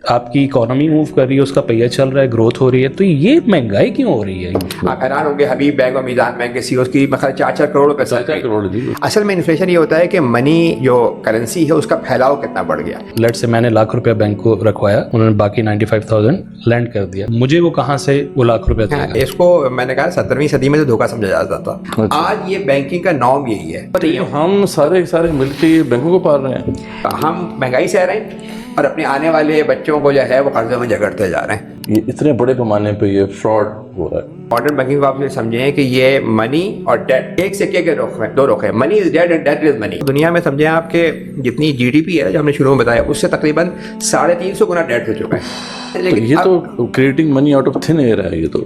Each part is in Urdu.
آپ کی اکانومی موو کر رہی ہے, اس کا پہیہ چل رہا ہے, گروتھ ہو رہی ہے, تو یہ مہنگائی کیوں ہو رہی ہے؟ آپ حیران ہوں گے, حبیب بینک اور میزان بینک کے سی اوز کی مخصوص 4 کروڑ روپے. 4 کروڑ جی. اصل میں انفلیشن یہ ہوتا ہے کہ منی جو کرنسی ہے اس کا پھیلاؤ کتنا بڑھ گیا. لیٹ سے میں نے ₹1,00,000 بینک کو رکھوایا, انہوں نے باقی 95,000 لینڈ کر دیا, مجھے وہ کہاں سے وہ ₹1,00,000 دے گا؟ اس کو میں نے کہا 17ویں صدی میں تو دھوکہ سمجھا جاتا تھا. آج یہ بینکنگ کا نام یہی ہے. ہم سارے مل کے یہ بینکوں کو پال رہے ہیں. ہم مہنگائی سے رہے ہیں اور اپنے آنے والے بچوں کو جو ہے وہ قرضوں میں جگڑتے جا رہے ہیں. یہ اتنے بڑے پیمانے پہ یہ فراڈ ہو رہا ہے. ماڈرن بینکنگ کو آپ یہ سمجھیں کہ یہ منی اور ڈیٹ ایک سکے کے دو رخ ہیں. منی از ڈیٹ اینڈ ڈیٹ از منی. دنیا میں سمجھیں آپ کے جتنی جی ڈی پی ہے جو ہم نے شروع میں بتایا, اس سے تقریباً 350 گنا ڈیٹ ہو چکا ہے. لیکن یہ تو creating money out of thin air ہے. یہ تو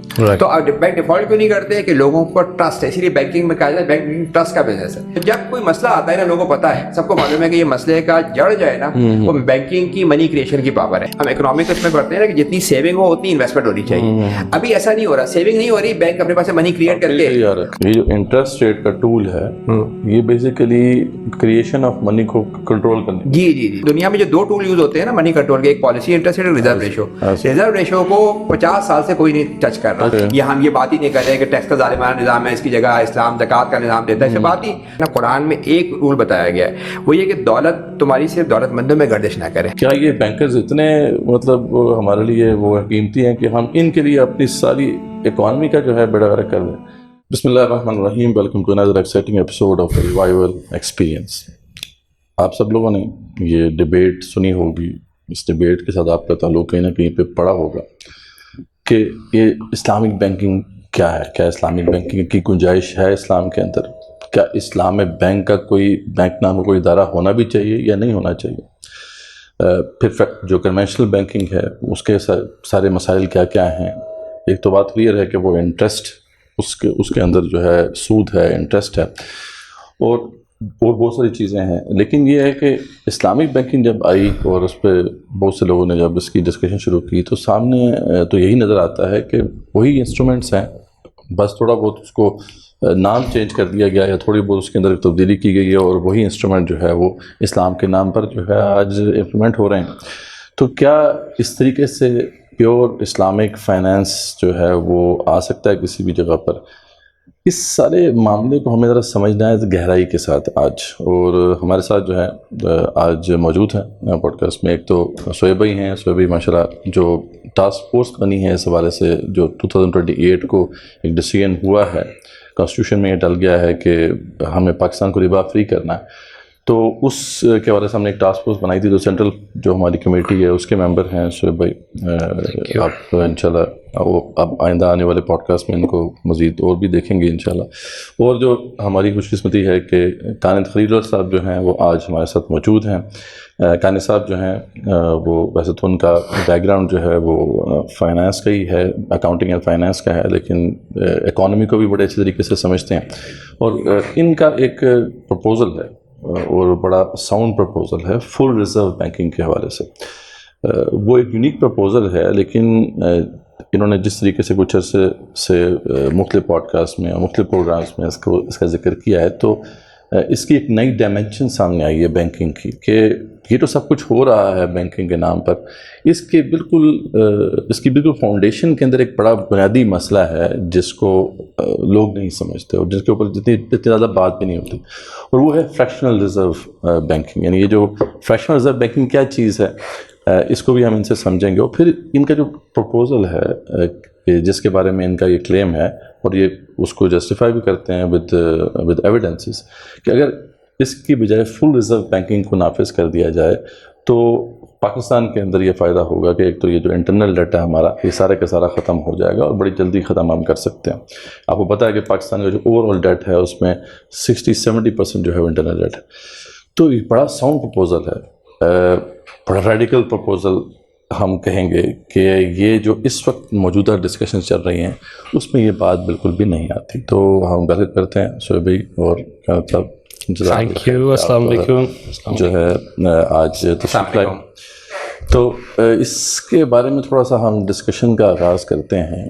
بینک ڈیفالٹ کیوں نہیں کرتے کہ لوگوں کو ٹرسٹ ہے, اسی لیے بینکنگ میں کہا جاتا ہے بینکنگ ٹرسٹ کا بزنس ہے. جب کوئی مسئلہ آتا ہے نا, لوگوں کو پتا ہے, سب کو معلوم ہے کہ یہ مسئلے کا جڑ جو ہے نا وہ بینکنگ کی منی کریشن کی پاور ہے. ہم اکنامک اس میں پڑھتے ہیں نا کہ جتنی سیونگ ہو اتنی انویسٹمنٹ ہونی چاہیے. ابھی ایسا نہیں ہو رہا, سیونگ نہیں ہو رہی, بینک اپنے پاس منی کریٹ کر کے. یہ جو انٹرسٹ ریٹ کا ٹول ہے یہ بیسیکلی کریشن آف منی کو کنٹرول کرنے. جی دنیا میں جو 2 ٹول یوز ہوتے ہیں نا منی کنٹرول کے, ایک پالیسی انٹرسٹ ریٹ اور ریزرو ریشو. ریزرو ریشو کو 50 سال سے کوئی نہیں ٹچ کر رہا. یہ ہم یہ بات ہی نہیں کر رہے کہ ٹیکس کا ظالمانہ نظام ہے, اس کی جگہ اسلام زکوٰۃ کا نظام دیتا ہے. اس بات ہی نا, قرآن میں ایک رول بتایا گیا ہے, وہ یہ کہ دولت تمہاری صرف دولت مندوں میں گردش نہ کرے. کیا یہ بینکرز اتنے مطلب ہمارے لیے وہ قیمتی ہیں کہ ہم ان کے لیے اپنی ساری اکانومی کا جو ہے بیڑا غرق کر دیں؟ بسم اللہ الرحمن الرحیم. Welcome to another exciting episode of revival experience. آپ سب لوگوں نے یہ ڈیبیٹ سنی ہوگی. اس ڈیبیٹ کے ساتھ آپ کا تعلق کہیں نہ کہیں پہ پڑا ہوگا کہ یہ اسلامک بینکنگ کیا ہے. کیا اسلامک بینکنگ کی گنجائش ہے اسلام کے اندر؟ کیا اسلام میں بینک کا کوئی بینک نام کا کوئی ادارہ ہونا بھی چاہیے یا نہیں ہونا چاہیے؟ پھر جو کنونشنل بینکنگ ہے اس کے سارے مسائل کیا کیا ہیں؟ ایک تو بات کلیئر ہے کہ وہ انٹرسٹ اس کے اندر جو ہے سود ہے, انٹرسٹ ہے, اور بہت ساری چیزیں ہیں. لیکن یہ ہے کہ اسلامک بینکنگ جب آئی اور اس پہ بہت سے لوگوں نے جب اس کی ڈسکشن شروع کی تو سامنے تو یہی نظر آتا ہے کہ وہی انسٹرومنٹس ہیں, بس تھوڑا بہت اس کو نام چینج کر دیا گیا یا تھوڑی بہت اس کے اندر تبدیلی کی گئی ہے, اور وہی انسٹرومنٹ جو ہے وہ اسلام کے نام پر جو ہے آج امپلیمنٹ ہو رہے ہیں. تو کیا اس طریقے سے پیور اسلامک فائنانس جو ہے وہ آ سکتا ہے کسی بھی جگہ پر؟ اس سارے معاملے کو ہمیں ذرا سمجھنا ہے گہرائی کے ساتھ آج. اور ہمارے ساتھ جو ہے آج موجود ہیں پوڈ کاسٹ میں, ایک تو شعیب بھائی ہیں. شعیب بھائی ماشاء اللہ جو ٹاسک فورس بنی ہے اس حوالے سے, جو 2028 کو ایک ڈیسیژن ہوا ہے, کانسٹیٹیوشن میں یہ ڈل گیا ہے کہ ہمیں پاکستان کو ربا فری کرنا ہے, تو اس کے حوالے سے ہم نے ایک ٹاسک فورس بنائی تھی. تو سینٹرل جو ہماری کمیٹی ہے اس کے ممبر ہیں شعیب بھائی. آپ انشاءاللہ وہ اب آئندہ آنے والے پوڈ کاسٹ میں ان کو مزید اور بھی دیکھیں گے انشاءاللہ. اور جو ہماری خوش قسمتی ہے کہ کانت خلیل صاحب جو ہیں وہ آج ہمارے ساتھ موجود ہیں. کانت صاحب جو ہیں وہ ویسے تو ان کا بیک گراؤنڈ جو ہے وہ فائنانس کا ہی ہے, اکاؤنٹنگ اینڈ فائنانس کا ہے, لیکن اکانومی کو بھی بڑے اچھے طریقے سے سمجھتے ہیں. اور ان کا ایک پرپوزل ہے اور بڑا ساؤنڈ پرپوزل ہے فل ریزرو بینکنگ کے حوالے سے. وہ ایک یونیک پرپوزل ہے, لیکن انہوں نے جس طریقے سے کچھ عرصے سے مختلف پوڈ کاسٹ میں اور مختلف پروگرامز میں اس کا ذکر کیا ہے, تو اس کی ایک نئی ڈائمنشن سامنے آئی ہے بینکنگ کی, کہ یہ تو سب کچھ ہو رہا ہے بینکنگ کے نام پر, اس کی بالکل فاؤنڈیشن کے اندر ایک بڑا بنیادی مسئلہ ہے جس کو لوگ نہیں سمجھتے اور جس کے اوپر اتنی زیادہ بات بھی نہیں ہوتی, اور وہ ہے فریکشنل ریزرو بینکنگ. یعنی یہ جو فریکشنل ریزرو بینکنگ کیا چیز ہے اس کو بھی ہم ان سے سمجھیں گے. اور پھر ان کا جو پروپوزل ہے جس کے بارے میں ان کا یہ کلیم ہے, اور یہ اس کو جسٹیفائی بھی کرتے ہیں ود ایویڈنسز, کہ اگر اس کی بجائے فل ریزرو بینکنگ کو نافذ کر دیا جائے تو پاکستان کے اندر یہ فائدہ ہوگا کہ ایک تو یہ جو انٹرنل ڈیٹ ہے ہمارا یہ سارے کا سارا ختم ہو جائے گا, اور بڑی جلدی ختم ہم کر سکتے ہیں. آپ کو پتہ ہے کہ پاکستان کا جو اوور آل ڈیٹ ہے اس میں 60-70% جو ہے وہ انٹرنل ڈیٹ ہے. تو یہ بڑا ساؤنڈ پرپوزل ہے, بڑا ریڈیکل پرپوزل ہم کہیں گے, کہ یہ جو اس وقت موجودہ ڈسکشن چل رہی ہیں اس میں یہ بات بالکل بھی نہیں آتی. تو ہم بحث کرتے ہیں شعیب بھائی اور صاحب. Thank you. السلام علیکم. جو ہے آج تشریف لائے, تو اس کے بارے میں تھوڑا سا ہم ڈسکشن کا آغاز کرتے ہیں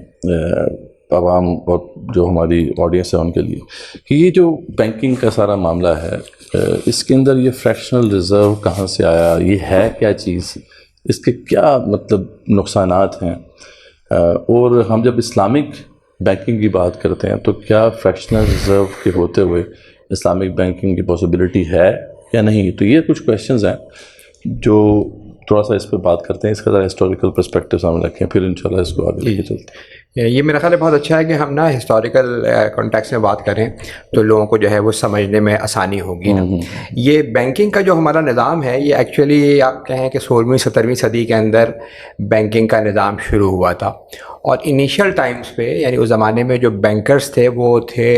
عوام اور جو ہماری آڈینس ہے ان کے لیے, کہ یہ جو بینکنگ کا سارا معاملہ ہے اس کے اندر یہ فریکشنل ریزرو کہاں سے آیا, یہ ہے کیا چیز, اس کے کیا مطلب نقصانات ہیں، اور ہم جب اسلامک بینکنگ کی بات کرتے ہیں تو کیا فریکشنل ریزرو کے ہوتے ہوئے اسلامک بینکنگ کی پاسبلٹی ہے یا نہیں؟ تو یہ کچھ کویشچنز ہیں جو تھوڑا سا اس پہ بات کرتے ہیں، اس کا ذرا ہسٹوریکل پرسپیکٹو سامنے رکھیں، پھر انشاءاللہ اس کو آگے لے کے چلتے ہیں۔ یہ میرا خیال ہے بہت اچھا ہے کہ ہم نا ہسٹوریکل کانٹیکس میں بات کریں تو لوگوں کو جو ہے وہ سمجھنے میں آسانی ہوگی نا۔ یہ بینکنگ کا جو ہمارا نظام ہے یہ ایکچولی آپ کہیں کہ 16ویں 17ویں صدی کے اندر بینکنگ کا نظام شروع ہوا تھا، اور انیشیل ٹائمز پہ یعنی اس زمانے میں جو بینکرز تھے وہ تھے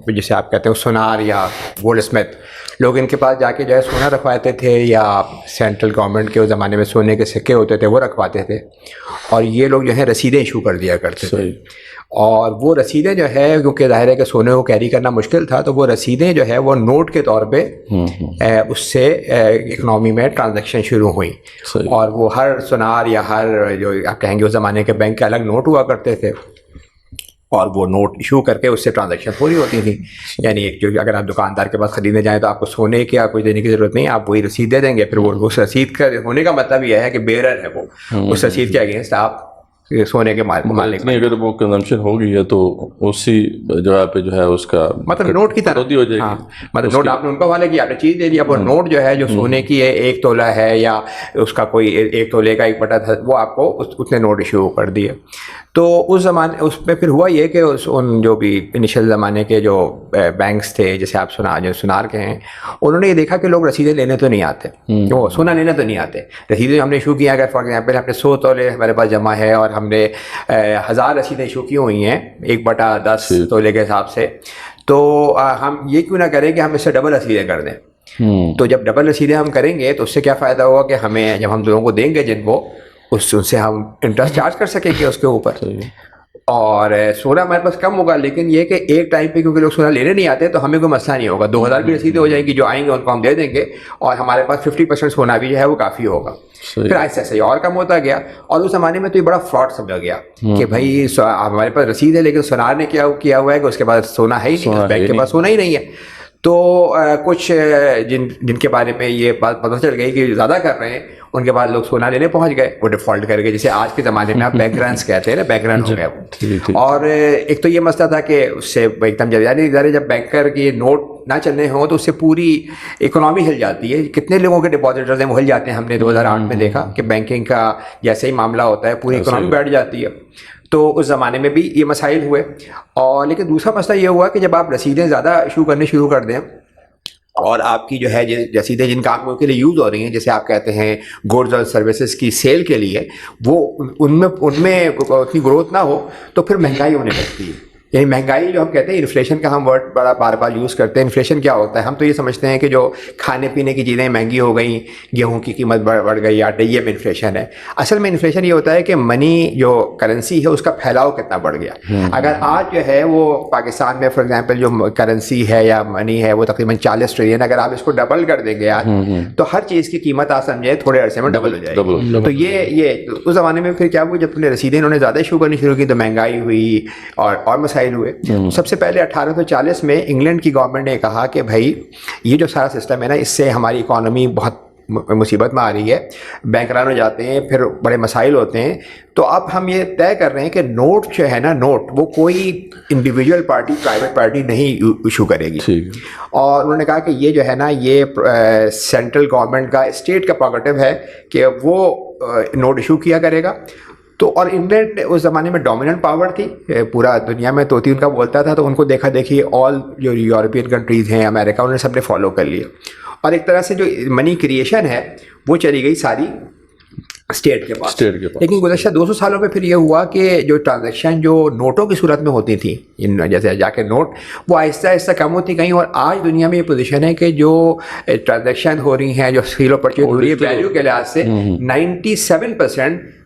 جسے آپ کہتے ہیں سونار یا گولڈ اسمتھ، لوگ ان کے پاس جا کے جو ہے سونا رکھواتے تھے، یا سینٹرل گورنمنٹ کے اس زمانے میں سونے کے سکے ہوتے تھے وہ رکھواتے تھے، اور یہ لوگ جو ہے رسیدیں ایشو کر دیا کرتے تھے۔ اور وہ رسیدیں جو ہے کیونکہ ظاہر ہے کہ سونے کو کیری کرنا مشکل تھا، تو وہ رسیدیں جو ہے وہ نوٹ کے طور پہ اس سے اکنامی میں ٹرانزیکشن شروع ہوئیں، اور وہ ہر سونار یا ہر جو آپ کہیں گے اس زمانے کے بینک کے الگ نوٹ ہوا کرتے تھے، اور وہ نوٹ ایشو کر کے اس سے ٹرانزیکشن پوری ہوتی تھی۔ یعنی ایک جو اگر آپ دکاندار کے پاس خریدنے جائیں تو آپ کو سونے کیا کچھ دینے کی ضرورت نہیں، آپ وہی رسید دے دیں گے، پھر وہ اس رسید کا ہونے کا مطلب یہ ہے کہ بیرر ہے وہ، اس رسید کے اگینسٹ آپ سونے کے مالک، اگر وہ کنزمپشن ہو گئی ہے تو اسی جگہ پہ جو ہے اس کا مطلب نوٹ کی طرح ہو جائے گی۔ مطلب نوٹ آپ نے ان کو حوالے کیا، آپ نے چیز دے دی، اب وہ نوٹ جو ہے جو سونے کی ہے 1 تولہ ہے یا اس کا کوئی 1 تولے کا 1/10 وہ آپ کو اتنے نوٹ ایشو کر دیے۔ تو اس زمانے اس میں پھر ہوا یہ کہ ان جو بھی انیشل زمانے کے جو بینکس تھے جیسے آپ سونار کے ہیں، انہوں نے یہ دیکھا کہ لوگ رسیدیں لینے تو نہیں آتے، وہ سونا لینے تو نہیں آتے، رسیدیں ہم نے ایشو کیا، اگر فار ایگزامپل ہم نے 100 تولے ہمارے پاس جمع ہے اور ہم نے 1000 رسیدیں ایشو کی ہوئی ہیں 1/10 تولے کے حساب سے، تو ہم یہ کیوں نہ کریں کہ ہم اس سے ڈبل رسیدیں کر دیں۔ تو جب ڈبل رسیدیں ہم کریں گے تو اس سے کیا فائدہ ہوگا کہ ہمیں جب ہم لوگوں کو دیں گے جن کو ان سے ہم انٹرسٹ چارج کر سکیں گے اس کے اوپر، اور سونا ہمارے پاس کم ہوگا، لیکن یہ کہ ایک ٹائم پہ کیونکہ لوگ سونا لینے نہیں آتے تو ہمیں کوئی مسئلہ نہیں ہوگا، 2000 کی رسیدیں ہو جائیں گی، جو آئیں گے ان کو ہم دے دیں گے، اور ہمارے پاس 50% سونا بھی جو ہے وہ کافی ہوگا۔ پھر ایسے ایسے اور کم ہوتا گیا، اور اس زمانے میں تو یہ بڑا فراڈ سمجھا گیا کہ بھائی ہمارے پاس رسید ہے لیکن سونار نے کیا ہوا ہے کہ اس کے پاس سونا ہے ہی نہیں، بینک کے پاس سونا ہی نہیں ہے۔ تو کچھ جن کے بارے میں یہ بات پتہ چل گئی کہ زیادہ کر رہے ہیں، ان کے بعد لوگ سونا لینے پہنچ گئے، وہ ڈیفالٹ کر گئے، جیسے آج کے زمانے میں آپ بینک رنس کہتے ہیں نا، بینک رن ہو گیا وہ۔ اور ایک تو یہ مسئلہ تھا کہ اس سے ایک دم جب بینکر کے نوٹ نہ چلنے ہوں تو اس سے پوری اکنامی ہل جاتی ہے، کتنے لوگوں کے ڈپازٹرز ہیں وہ ہل جاتے ہیں، ہم نے 2008 میں دیکھا کہ بینکنگ کا جیسے ہی معاملہ ہوتا ہے پوری اکنامی بیٹھ جاتی ہے۔ تو اس زمانے میں بھی یہ مسائل ہوئے، اور لیکن دوسرا مسئلہ یہ ہوا کہ جب آپ رسیدیں زیادہ ایشو کرنے شروع کر دیں، اور آپ کی جو ہے رسیدیں جن کاموں کے لیے یوز ہو رہی ہیں، جیسے آپ کہتے ہیں گوڈز اور سروسز کی سیل کے لیے، وہ ان میں اتنی گروتھ نہ ہو تو پھر مہنگائی ہونے لگتی ہے۔ یعنی مہنگائی جو ہم کہتے ہیں، انفلیشن کا ہم ورڈ بڑا بار بار یوز کرتے ہیں۔ انفلیشن کیا ہوتا ہے؟ ہم تو یہ سمجھتے ہیں کہ جو کھانے پینے کی چیزیں مہنگی ہو گئیں، گیہوں کی قیمت بڑھ گئی، آٹے، یہ میں انفلیشن ہے۔ اصل میں انفلیشن یہ ہوتا ہے کہ منی جو کرنسی ہے اس کا پھیلاؤ کتنا بڑھ گیا۔ اگر آج جو ہے وہ پاکستان میں فار ایگزامپل جو کرنسی ہے یا منی ہے وہ تقریباً 40 ٹریلین، اگر آپ اس کو ڈبل کر دیں گے آج تو ہر چیز کی قیمت آپ سمجھیں تھوڑے عرصے میں ڈبل ہو جائے گی۔ تو یہ اس زمانے میں پھر کیا ہوا، جب انہیں رسیدیں انہوں نے زیادہ ایشو کرنی شروع کی تو مہنگائی ہوئی اور مسائل ہوئے۔ سب سے پہلے 1840 میں انگلینڈ کی گورنمنٹ نے کہا کہ بھائی یہ جو سارا سسٹم ہے نا، اس سے ہماری اکانومی بہت مصیبت میں آ رہی ہے، بینک رن ہو جاتے ہیں، پھر بڑے مسائل ہوتے ہیں، تو اب ہم یہ طے کر رہے ہیں کہ نوٹ جو ہے نا، نوٹ وہ کوئی انڈیویجول پارٹی، پرائیویٹ پارٹی نہیں ایشو کرے گی۔ اور انہوں نے کہا کہ یہ جو ہے نا، یہ سینٹرل گورنمنٹ کا، اسٹیٹ کا پروگیٹو ہے کہ وہ نوٹ ایشو کیا کرے گا۔ تو اور انگلینڈ اس زمانے میں ڈومیننٹ پاور تھی، پورا دنیا میں توتی ان کا بولتا تھا، تو ان کو دیکھا دیکھی آل جو یورپین کنٹریز ہیں، امریکہ، انہوں نے سب نے فالو کر لیا، اور ایک طرح سے جو منی کریشن ہے وہ چلی گئی ساری اسٹیٹ کے پاس۔ لیکن گزشتہ 200 سالوں میں پھر یہ ہوا کہ جو ٹرانزیکشن جو نوٹوں کی صورت میں ہوتی تھیں، جیسے جا کے نوٹ، وہ آہستہ آہستہ کم ہوتی گئیں، اور آج دنیا میں یہ پوزیشن ہے کہ جو ٹرانزیکشن ہو رہی ہیں، جو سیل و پرچیز ہو رہی ہے ویلیو کے لحاظ سے 97%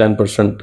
10%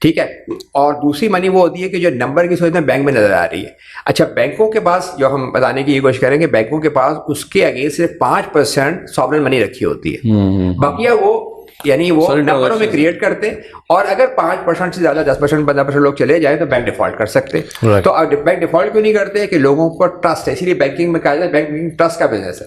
ٹھیک ہے. اور دوسری منی وہ ہوتی ہے کہ جو نمبر کی صورت میں بینک میں نظر آ رہی ہے. اچھا بینکوں کے پاس جو ہم بتانے کی یہ کوشش کریں گے بینکوں کے پاس اس کے اگینسٹ صرف 5% ساورن منی رکھی ہوتی ہے. بقیہ وہ یعنی وہ نمبروں میں کریٹ کرتے ہیں اور اگر 5% سے زیادہ 10% 15% لوگ چلے جائیں تو بینک ڈیفالٹ کر سکتے. تو بینک ڈیفالٹ کیوں نہیں کرتے کہ لوگوں کو ٹرسٹ ہے, اسی لیے بینکنگ میں کہا جاتا ہے بینکنگ ٹرسٹ کا بزنس ہے.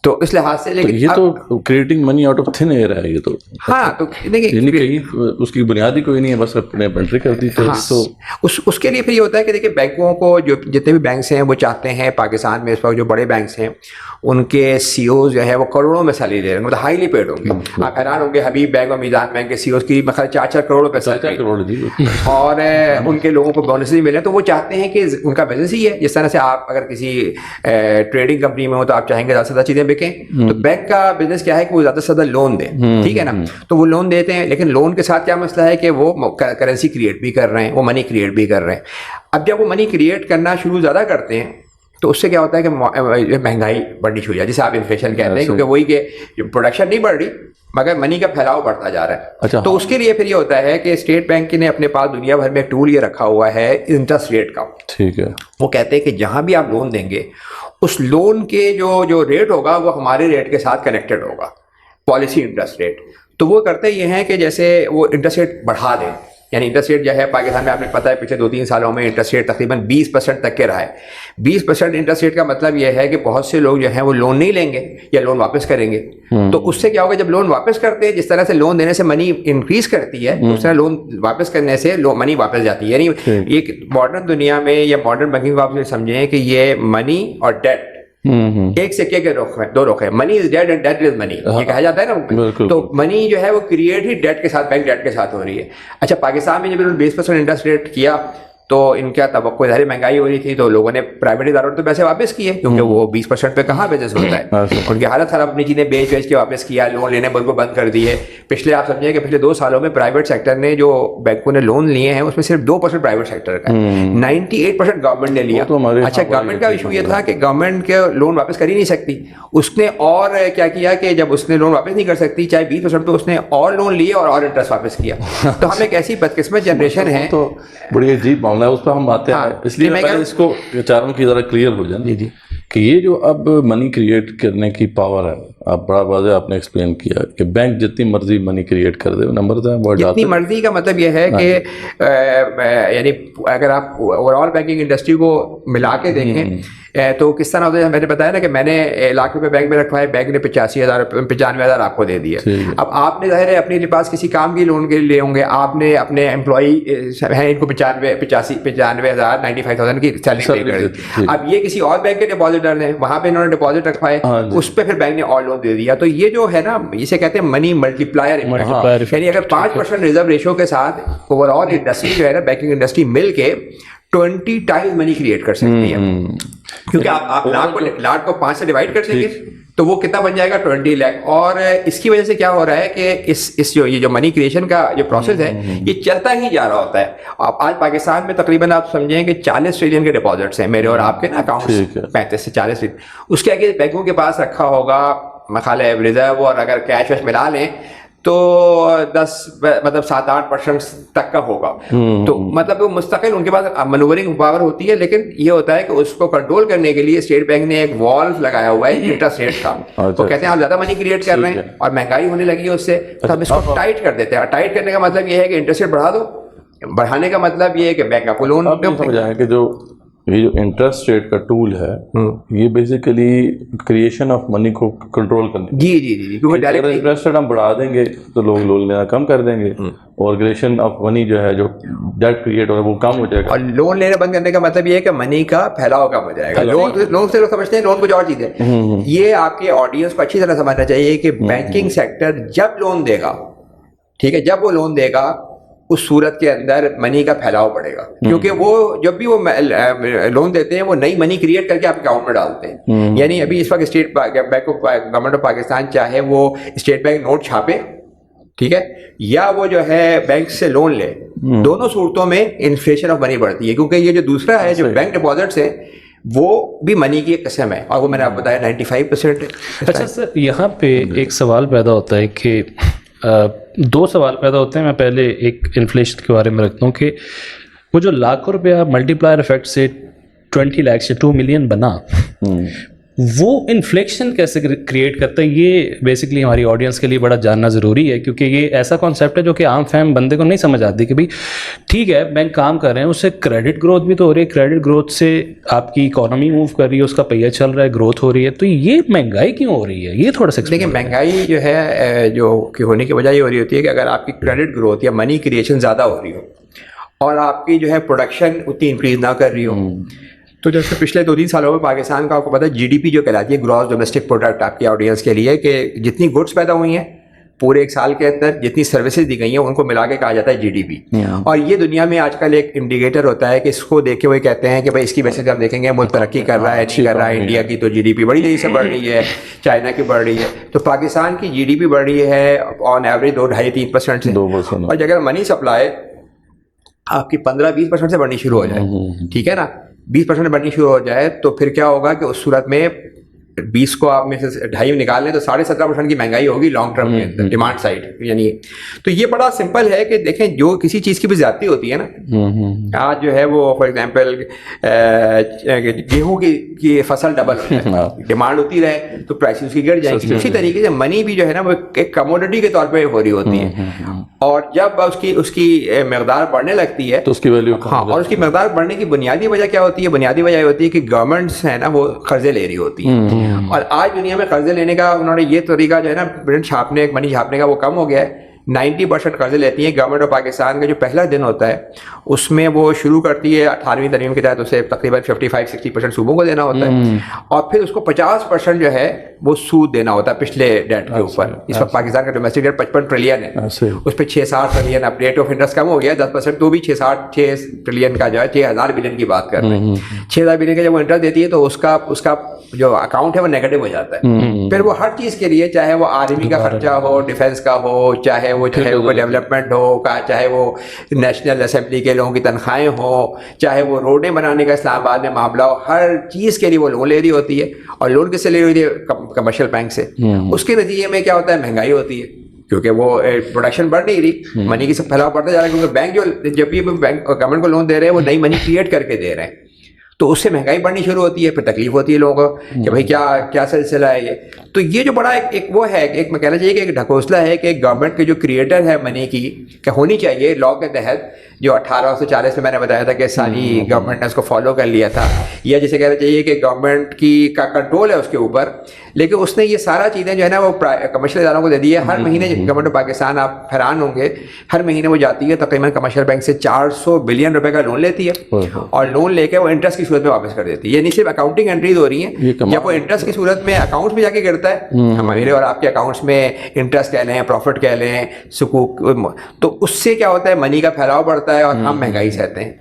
تو اس لحاظ سے لیکن یہ تو creating money out of thin air ہے یہ تو. ہاں تو دیکھیے اس کی بنیادی کوئی نہیں ہے, بس اپنے انٹری کر دی تو اس کے لیے پھر یہ ہوتا ہے کہ دیکھیے بینکوں کو جو جتنے بھی بینکس ہیں وہ چاہتے ہیں پاکستان میں اس وقت جو بڑے بینکس ہیں ان کے سی اوز جو ہے وہ کروڑوں میں سیلری دے رہے ہیں, مطلب ہائیلی پیڈ ہوں گے. آپ حیران ہوں گے حبیب بینک اور میزان بینک کے سی اوز کی مطلب 4 کروڑ روپے سیلری اور ان کے لوگوں کو بونس نہیں ملے. تو وہ چاہتے ہیں کہ ان کا بزنس ہی ہے. جس طرح سے آپ اگر کسی ٹریڈنگ کمپنی میں ہو تو آپ چاہیں گے زیادہ سے زیادہ چیزیں بکیں, تو بینک کا بزنس کیا ہے کہ وہ زیادہ سے زیادہ لون دیں, ٹھیک ہے نا. تو وہ لون دیتے ہیں لیکن لون کے ساتھ کیا مسئلہ ہے کہ وہ کرنسی کریٹ بھی کر رہے ہیں, وہ منی کریٹ بھی کر رہے ہیں. اب جب وہ منی کریٹ کرنا شروع زیادہ کرتے ہیں تو اس سے کیا ہوتا ہے کہ مہنگائی بڑھنی شروع ہو جاتی ہے, جسے آپ انفلیشن کہتے ہیں, کیونکہ وہی کہ پروڈکشن نہیں بڑھ رہی مگر منی کا پھیلاؤ بڑھتا جا رہا ہے. تو اس کے لیے پھر یہ ہوتا ہے کہ اسٹیٹ بینک نے اپنے پاس دنیا بھر میں ایک ٹول یہ رکھا ہوا ہے انٹرسٹ ریٹ کا. ٹھیک ہے. وہ کہتے ہیں کہ جہاں بھی آپ لون دیں گے اس لون کے جو ریٹ ہوگا وہ ہمارے ریٹ کے ساتھ کنیکٹڈ ہوگا, پالیسی انٹرسٹ ریٹ. تو وہ کرتے یہ ہیں کہ جیسے وہ انٹرسٹ ریٹ بڑھا دیں, یعنی انٹرسٹ ریٹ جو ہے پاکستان میں آپ نے پتہ ہے پچھلے 2-3 سالوں میں انٹرسٹ ریٹ تقریباً 20% تک کے رہا ہے. 20% انٹرسٹ ریٹ کا مطلب یہ ہے کہ بہت سے لوگ جو ہیں وہ لون نہیں لیں گے یا لون واپس کریں گے. تو اس سے کیا ہوگا, جب لون واپس کرتے ہیں جس طرح سے لون دینے سے منی انکریز کرتی ہے اس طرح لون واپس کرنے سے منی واپس جاتی ہے. یعنی ایک ماڈرن دنیا میں یا ماڈرن بینکنگ کو آپ سمجھیں کہ یہ منی اور ڈیٹ ایک سکے کے دو رخ ہے. منی از ڈیٹ اینڈ ڈیٹ از منی, یہ کہا جاتا ہے نا. تو منی جو ہے وہ کریٹ ہی ڈیٹ کے ساتھ, بینک ڈیٹ کے ساتھ ہو رہی ہے. اچھا پاکستان میں جب انہوں نے 20% انٹرسٹ ریٹ کیا تو ان کا توقع ظاہر مہنگائی ہو رہی تھی تو لوگوں نے پرائیویٹ اداروں نے تو پیسے واپس کیے کیونکہ وہ 20% پہ کہاں بزنس ہوتا ہے. ان کی حالت خراب, اپنی چیزیں بیچ کے واپس کیا, لون لینے بالکل بند کر دیے. پچھلے آپ سمجھیں کہ پچھلے 2 سالوں میں پرائیویٹ سیکٹر نے جو بینکوں نے لون لیے ہیں اس میں صرف 2% پرائیویٹ سیکٹر کا ہے, 98% گورنمنٹ نے لیا. اچھا گورنمنٹ کا ایشو یہ تھا کہ گورنمنٹ کے لون واپس کر ہی نہیں سکتی. اس نے اور کیا کیا کہ جب اس نے لون واپس نہیں کر سکتی چاہے 20% پہ, اس نے اور لون لیے اور انٹرسٹ واپس کیا. تو ہم ایک ایسی بدقسمت جنریشن ہے. تو بڑی عجیب معاملہ ہے, اس پہ ہم آتے ہیں. اس لیے میں اس کو چاروں کی ذرا کلیئر ہو جائے جی کہ یہ جو اب منی کریٹ کرنے کی پاور ہے, آپ بڑا واضح آپ نے ایکسپلین کیا کہ بینک جتنی مرضی منی کریٹ کر دے, نمبر جتنی مرضی کا مطلب یہ ہے کہ یعنی اگر آپ اوور آل بینکنگ انڈسٹری کو ملا کے دیکھیں تو کس طرح ہوتا ہے. میں نے بتایا نا کہ میں نے ₹1,00,000 بینک میں رکھا ہے, بینک نے 95,000 آپ کو دے دیا. اب آپ نے ظاہر ہے اپنے پاس کسی کام کی لون کے لیے ہوں گے, آپ نے اپنے امپلائی ہیں ان کو 95,000 95,000 کی سیلری پے کر دی. اب یہ کسی اور بینک کے ڈپازیٹر ہیں, وہاں پہ انہوں نے ڈپازٹ رکھا ہے, اس پہ پھر بینک نے اور لون دے دیا. تو یہ جو ہے نا اسے کہتے ہیں منی ملٹی پلائر, یعنی اگر 5% ریزرو ریشو کے ساتھ اوور آل انڈسٹری جو ہے نا بینکنگ انڈسٹری مل کے 20 ٹائمز منی کریٹ کر سکتی ہے. کیونکہ آپ لاکھ کو 5 سے ڈیوائڈ کر سکیں گے تو وہ کتنا بن جائے گا 20 لاکھ. اور اس کی وجہ سے کیا ہو رہا ہے کہ اس جو منی کریشن کا جو پروسیس ہے یہ چلتا ہی جا رہا ہوتا ہے. آج پاکستان میں تقریباً آپ سمجھیں کہ 40 ٹریلین کے ڈپازٹس ہیں میرے اور آپ کے نا اکاؤنٹس, 35 سے 40 ٹریلین. اس کے آگے بینکوں کے پاس رکھا ہوگا خیال ہے ریزرو, اور اگر کیش ویش ملا لیں تو 7-8% تک کا ہوگا. تو مطلب وہ مستقل ان کے پاس منورنگ پاور ہوتی ہے. لیکن یہ ہوتا ہے کہ اس کو کنٹرول کرنے کے لیے اسٹیٹ بینک نے ایک والو لگایا ہوا ہے انٹرسٹ ریٹ کا. تو کہتے ہیں آپ زیادہ منی کریٹ کر رہے ہیں اور مہنگائی ہونے لگی ہے اس سے, تو ہم اس کو ٹائٹ کر دیتے ہیں. ٹائٹ کرنے کا مطلب یہ ہے کہ انٹرسٹ ریٹ بڑھا دو, بڑھانے کا مطلب یہ ہے کہ بینک کو لون سمجھائیں کہ یہ جو انٹرسٹ ریٹ کا ٹول ہے یہ بیسیکلی کریشن آف منی کو کنٹرول کرنے. جی اگر انٹرسٹ ریٹ ہم بڑھا دیں گے تو لوگ لون لینا کم کر دیں گے, اور کریشن آف منی جو ہے جو ڈیٹ کریٹ ہو رہا ہے وہ کم ہو جائے گا. اور لون لینا بند کرنے کا مطلب یہ ہے کہ منی کا پھیلاؤ کم ہو جائے گا. لون سے لوگ سمجھتے ہیں لون کچھ اور چیز ہے. یہ آپ کے آڈینس کو اچھی طرح سمجھنا چاہیے کہ بینکنگ سیکٹر جب لون دے گا, ٹھیک ہے, جب وہ لون دے گا اس صورت کے اندر منی کا پھیلاؤ بڑھے گا. کیونکہ وہ جب بھی وہ لون دیتے ہیں وہ نئی منی کریٹ کر کے آپ اکاؤنٹ میں ڈالتے ہیں. یعنی ابھی اس وقت state bank of government of Pakistan چاہے وہ اسٹیٹ بینک نوٹ چھاپے, ٹھیک ہے, یا وہ جو ہے بینک سے لون لے, دونوں صورتوں میں انفلیشن آف منی بڑھتی ہے. کیونکہ یہ جو دوسرا ہے جو بینک ڈپازٹس ہیں وہ بھی منی کی ایک قسم ہے, اور وہ میں نے آپ بتایا 95% ہے. اچھا سر, یہاں پہ ایک سوال پیدا ہوتا ہے کہ دو سوال پیدا ہوتے ہیں. میں پہلے ایک انفلیشن کے بارے میں رکھتا ہوں کہ وہ جو لاکھوں روپیہ ملٹی پلائر افیکٹ سے 20 لاکھ سے 2 ملین بنا, وہ انفلیکشن کیسے کریٹ کرتا ہے, یہ بیسکلی ہماری آڈینس کے لیے بڑا جاننا ضروری ہے, کیونکہ یہ ایسا کانسیپٹ ہے جو کہ عام فہم بندے کو نہیں سمجھ آتی کہ بھائی ٹھیک ہے بینک کام کر رہے ہیں, اس سے کریڈٹ گروتھ بھی تو ہو رہی ہے, کریڈٹ گروتھ سے آپ کی اکانومی موو کر رہی ہے, اس کا پہیہ چل رہا ہے, گروتھ ہو رہی ہے, تو یہ مہنگائی کیوں ہو رہی ہے, یہ تھوڑا سا دیکھیں مہنگائی جو ہے جو کہ ہونے کی وجہ یہ ہو رہی ہوتی ہے کہ اگر آپ کی کریڈٹ گروتھ یا منی کریشن زیادہ ہو رہی ہو اور آپ کی جو ہے پروڈکشن اتنی انکریز نہ کر رہی ہو, تو جیسے پچھلے 2-3 سالوں میں پاکستان کا آپ کو پتہ ہے جی ڈی پی جو کہلاتی ہے گراس ڈومیسٹک پروڈکٹ آپ کی آڈینس کے لیے, کہ جتنی گڈس پیدا ہوئی ہیں پورے ایک سال کے اندر, جتنی سروسز دی گئی ہیں ان کو ملا کے کہا جاتا ہے جی ڈی پی. اور یہ دنیا میں آج کل ایک انڈیکیٹر ہوتا ہے کہ اس کو دیکھ کے وہ کہتے ہیں کہ بھائی اس کی وجہ سے ہم دیکھیں گے ملک ترقی کر رہا ہے نہیں کر رہا ہے. انڈیا کی تو جی ڈی پی بڑی تیزی سے بڑھ رہی ہے, چائنا کی بڑھ رہی ہے, تو پاکستان کی جی ڈی پی بڑھ رہی ہے آن ایوریج 2-2.5-3% سے. اور اگر منی سپلائی آپ کی 15-20% سے بڑھنی شروع ہو جائے, ٹھیک ہے نا, 20% بڑھنی شروع ہو جائے, تو پھر کیا ہوگا کہ اس صورت میں 20 کو آپ میں سے 2.5 نکال لیں تو 17.5% کی مہنگائی ہوگی لانگ ٹرم کے اندر ڈیمانڈ سائڈ. یعنی تو یہ بڑا سمپل ہے کہ دیکھیں جو کسی چیز کی بھی زیادتی ہوتی ہے نا, آج جو ہے وہ فار ایگزامپل گیہوں کی فصل ڈبل ہو جائے, ڈیمانڈ ہوتی رہے تو پرائس اس کی گر جائیں گی. اسی طریقے سے منی بھی جو ہے نا وہ ایک کموڈٹی کے طور پہ ہو رہی ہوتی ہے, اور جب اس کی مقدار بڑھنے لگتی ہے تو اس کی ویلیو, ہاں, اور اس کی مقدار بڑھنے کی بنیادی وجہ کیا ہوتی ہے, بنیادی وجہ یہ ہوتی ہے کہ گورنمنٹس ہیں نا وہ قرضے لے رہی ہوتی ہیں. اور آج دنیا میں قرضے لینے کا انہوں نے یہ طریقہ جو ہے نا پرنٹ چھاپنے منی چھاپنے کا وہ کم ہو گیا ہے. 90% قرضے لیتی ہیں گورنمنٹ آف پاکستان کا. جو پہلا دن ہوتا ہے اس میں وہ شروع کرتی ہے 18ویں ترمیم کے تحت اسے تقریباً 55-60% صوبوں کو دینا ہوتا ہے, اور پھر اس کو 50% جو ہے وہ سود دینا ہوتا ہے پچھلے ڈیٹ کے اوپر. اس وقت پاکستان کا ڈومیسٹک ڈیٹ 55 ٹریلین ہے, اس پہ 6-7 ٹریلین اب ریٹ آف انٹرسٹ کم ہو گیا 10%, تو بھی 6 ٹریلین کا جو ہے 6,000 بلین کی بات کر رہے ہیں. 6,000 بلین کا جب وہ انٹرسٹ دیتی ہے تو اس کا جو اکاؤنٹ ہے وہ نیگیٹو ہو جاتا ہے. پھر وہ ہر چیز کے لیے, چاہے وہ آرمی کا خرچہ ہو, ڈیفینس کا ہو, چاہے وہ ڈیولپمنٹ ہو, چاہے وہ نیشنل اسمبلی کے لوگوں کی تنخواہیں ہوں, چاہے وہ روڈیں بنانے کا اسلام آباد میں معاملہ ہو, ہر چیز کے لیے وہ لون لے رہی ہوتی ہے. اور لون کس سے لے رہی ہوتی ہے, کمرشل بینک سے. اس کے نتیجے میں کیا ہوتا ہے, مہنگائی ہوتی ہے, کیونکہ وہ پروڈکشن بڑھ نہیں رہی, منی کی سب پھیلاؤ بڑھتا جا رہا ہے, کیونکہ بینک جب بھی بینک گورنمنٹ کو لون دے رہے ہیں وہ نئی منی کریٹ کر کے دے رہے ہیں, تو اس سے مہنگائی بڑھنی شروع ہوتی ہے. پھر تکلیف ہوتی ہے لوگوں کو کہ بھائی کیا سلسلہ ہے یہ. تو یہ جو بڑا ایک وہ ہے, ایک میں کہنا چاہیے کہ ایک ڈھکوسلا ہے کہ گورنمنٹ کے جو کریٹر ہے منی کی کہ ہونی چاہیے لا کے تحت, جو 1840 میں نے بتایا تھا کہ ساری گورنمنٹ نے اس کو فالو کر لیا تھا, یا جسے کہنا چاہیے کہ گورنمنٹ کا کنٹرول ہے اس کے اوپر, لیکن اس نے یہ سارا چیزیں جو ہے نا وہ کمرشل اداروں کو دے دی ہے. ہر مہینے گورنمنٹ آف پاکستان, آپ حیران ہوں گے, ہر مہینے وہ جاتی ہے تقریباً کمرشل بینک سے 400 بلین روپے کا لون لیتی ہے, اور لون لے کے وہ انٹرسٹ کی صورت میں واپس کر دیتی ہے. یہ نہیں صرف اکاؤنٹنگ انٹریز ہو رہی ہیں, جب وہ انٹرسٹ کی صورت میں اکاؤنٹ میں جا کے گرتا ہے, میرے اور آپ کے اکاؤنٹس میں انٹرسٹ کہہ لیں, پروفٹ کہہ لیں, سکوک, تو اس سے کیا ہوتا ہے منی کا پھیلاؤ بڑھتا ہے اور ہم مہنگائی سہتے ہیں.